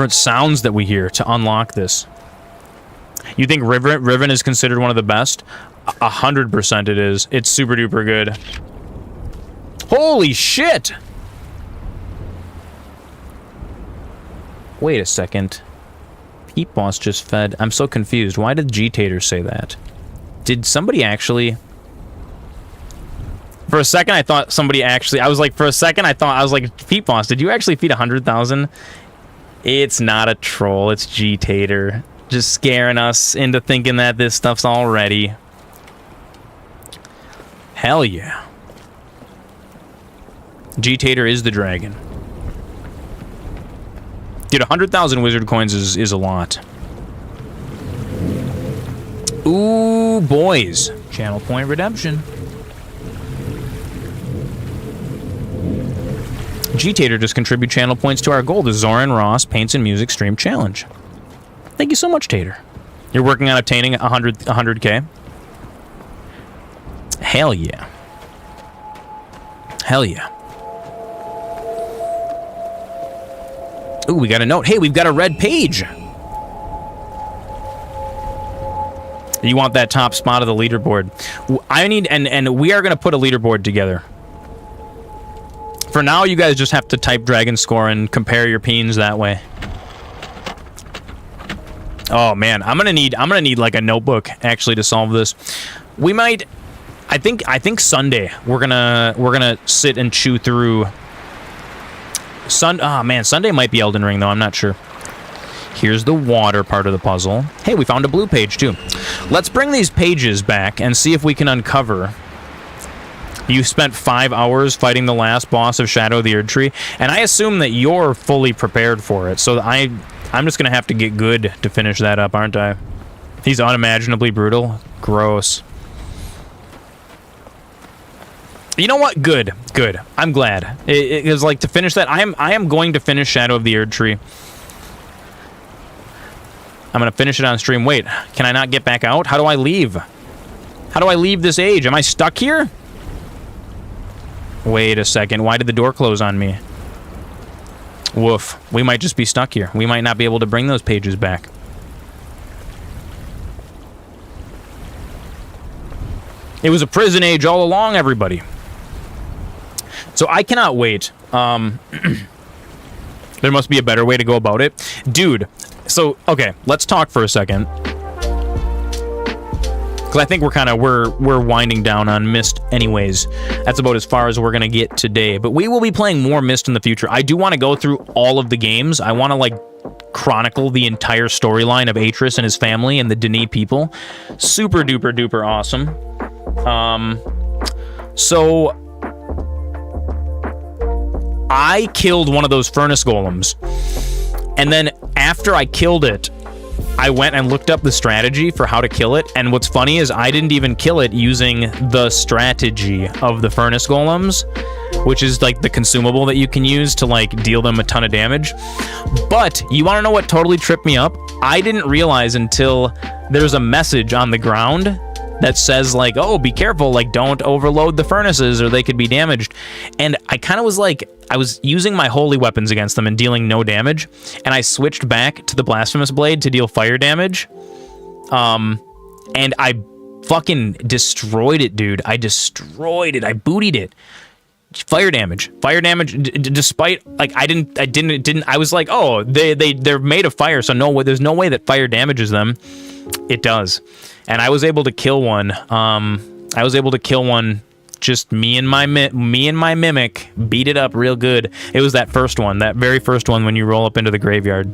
Speaker 1: sounds that we hear to unlock this. You think Riven is considered one of the best? 100% it is. It's super duper good. Holy shit! Wait a second. Peep Boss just fed. I'm so confused. Why did G-Tater say that? Did somebody actually... For a second, I thought somebody actually... I was like, Peep Boss, did you actually feed 100,000? It's not a troll. It's G-Tater. Just scaring us into thinking that this stuff's all ready. Hell yeah. G-Tater is the dragon. Dude, 100,000 wizard coins is a lot. Ooh, boys.
Speaker 2: Channel point redemption.
Speaker 1: G-Tater just contribute channel points to our goal, the Zoran Rants Paints and Music Stream Challenge. Thank you so much, Tater. You're working on obtaining 100K? Hell yeah. Hell yeah. Ooh, we got a note. Hey, we've got a red page. You want that top spot of the leaderboard. I need, and we are going to put a leaderboard together. For now, you guys just have to type Dragon Score and compare your peens that way. Oh man, I'm gonna need like a notebook actually to solve this. We might, I think Sunday we're gonna sit and chew through. Oh man, Sunday might be Elden Ring though. I'm not sure. Here's the water part of the puzzle. Hey, we found a blue page too. Let's bring these pages back and see if we can uncover. You spent 5 hours fighting the last boss of Shadow of the Erdtree, and I assume that you're fully prepared for it. So I'm just gonna have to get good to finish that up, aren't I? He's unimaginably brutal. Gross. You know what? Good. I'm glad. It was like to finish that. I am going to finish Shadow of the Erdtree. I'm gonna finish it on stream. Wait, can I not get back out? How do I leave? How do I leave this age? Am I stuck here? Wait a second. Why did the door close on me? Woof. We might just be stuck here. We might not be able to bring those pages back. It was a prison age all along, everybody. So I cannot wait. There must be a better way to go about it. Dude, so, okay, let's talk for a second. Because I think we're winding down on Myst anyways. That's about as far as we're going to get today. But we will be playing more Myst in the future. I do want to go through all of the games. I want to, like, chronicle the entire storyline of Atrus and his family and the Denis people. Super duper duper awesome. So I killed one of those furnace golems, and then after I killed it, I went and looked up the strategy for how to kill it, and what's funny is I didn't even kill it using the strategy of the furnace golems, which is like the consumable that you can use to like deal them a ton of damage. But you want to know what totally tripped me up? I didn't realize until there's a message on the ground that says like, oh, be careful, like don't overload the furnaces or they could be damaged. And I kind of was like, I was using my holy weapons against them and dealing no damage, and I switched back to the blasphemous blade to deal fire damage. And I fucking destroyed it, dude. I destroyed it. I bootied it. Fire damage, despite like I was like, oh, they're made of fire, so there's no way that fire damages them. It does. And I was able to kill one. Just me and my mimic beat it up real good. It was that very first one when you roll up into the graveyard.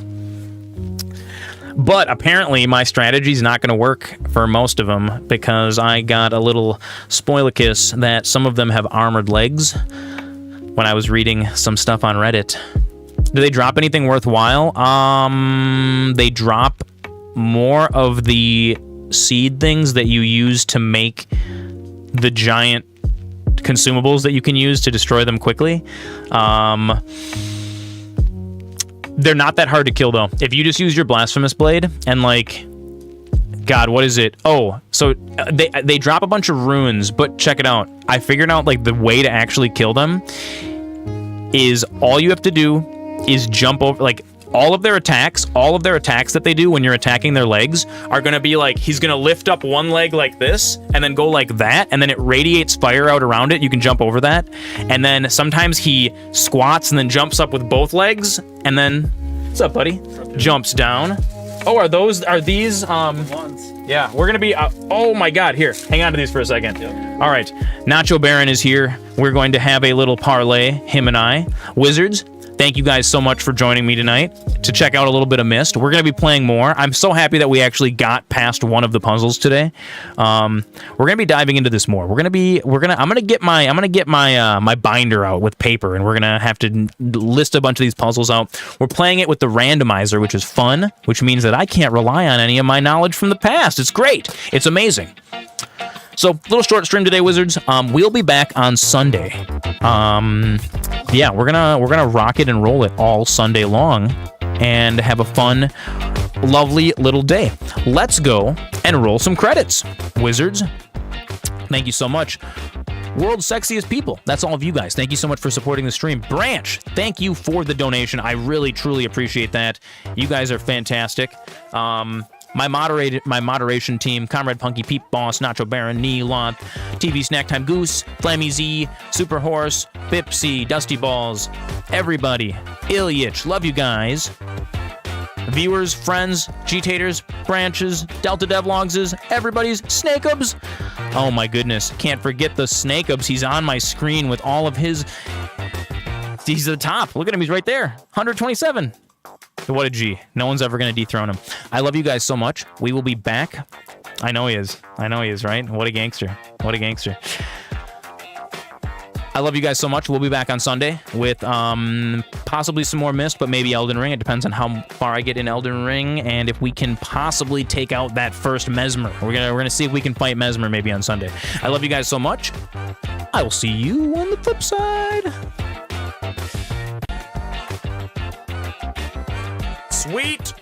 Speaker 1: But apparently my strategy's not going to work for most of them, because I got a little spoilerkiss that some of them have armored legs when I was reading some stuff on Reddit. Do they drop anything worthwhile? They drop more of the seed things that you use to make the giant consumables that you can use to destroy them quickly. They're not that hard to kill though. If you just use your blasphemous blade and like, God, what is it? Oh, so they drop a bunch of runes, but check it out. I figured out like the way to actually kill them is all you have to do is jump over, like all of their attacks that they do when you're attacking their legs are going to be like, he's going to lift up one leg like this and then go like that, and then it radiates fire out around it. You can jump over that. And then sometimes he squats and then jumps up with both legs, and then, what's up, buddy? Jumps down. Oh, are these, yeah, we're going to be, oh my God, here, hang on to these for a second. Yep. All right, Nacho Baron is here. We're going to have a little parlay, him and I. Wizards, thank you guys so much for joining me tonight to check out a little bit of Myst. We're going to be playing more. I'm so happy that we actually got past one of the puzzles today. We're going to be diving into this more. I'm going to get my binder out with paper, and we're going to have to list a bunch of these puzzles out. We're playing it with the randomizer, which is fun, which means that I can't rely on any of my knowledge from the past. It's great. It's amazing. So, little short stream today, Wizards. We'll be back on Sunday. Yeah, we're gonna rock it and roll it all Sunday long and have a fun, lovely little day. Let's go and roll some credits, Wizards. Thank you so much. World's sexiest people. That's all of you guys. Thank you so much for supporting the stream. Branch, thank you for the donation. I really, truly appreciate that. You guys are fantastic. My moderation team: Comrade Punky, Peep Boss, Nacho Baron, Neeloth, TV Snack Time Goose, Flammy Z, Super Horse, Bipsy, Dusty Balls, everybody, Ilyich, love you guys. Viewers, friends, cheatators, branches, Delta Devlogs, everybody's Snakeubs. Oh my goodness, can't forget the Snakeubs. He's on my screen with all of his. He's the top. Look at him, he's right there. 127. What a G. No one's ever going to dethrone him. I love you guys so much. We will be back. I know he is, right? What a gangster. What a gangster. I love you guys so much. We'll be back on Sunday with possibly some more Myst, but maybe Elden Ring. It depends on how far I get in Elden Ring and if we can possibly take out that first Mesmer. We're gonna see if we can fight Mesmer maybe on Sunday. I love you guys so much. I will see you on the flip side. Sweet.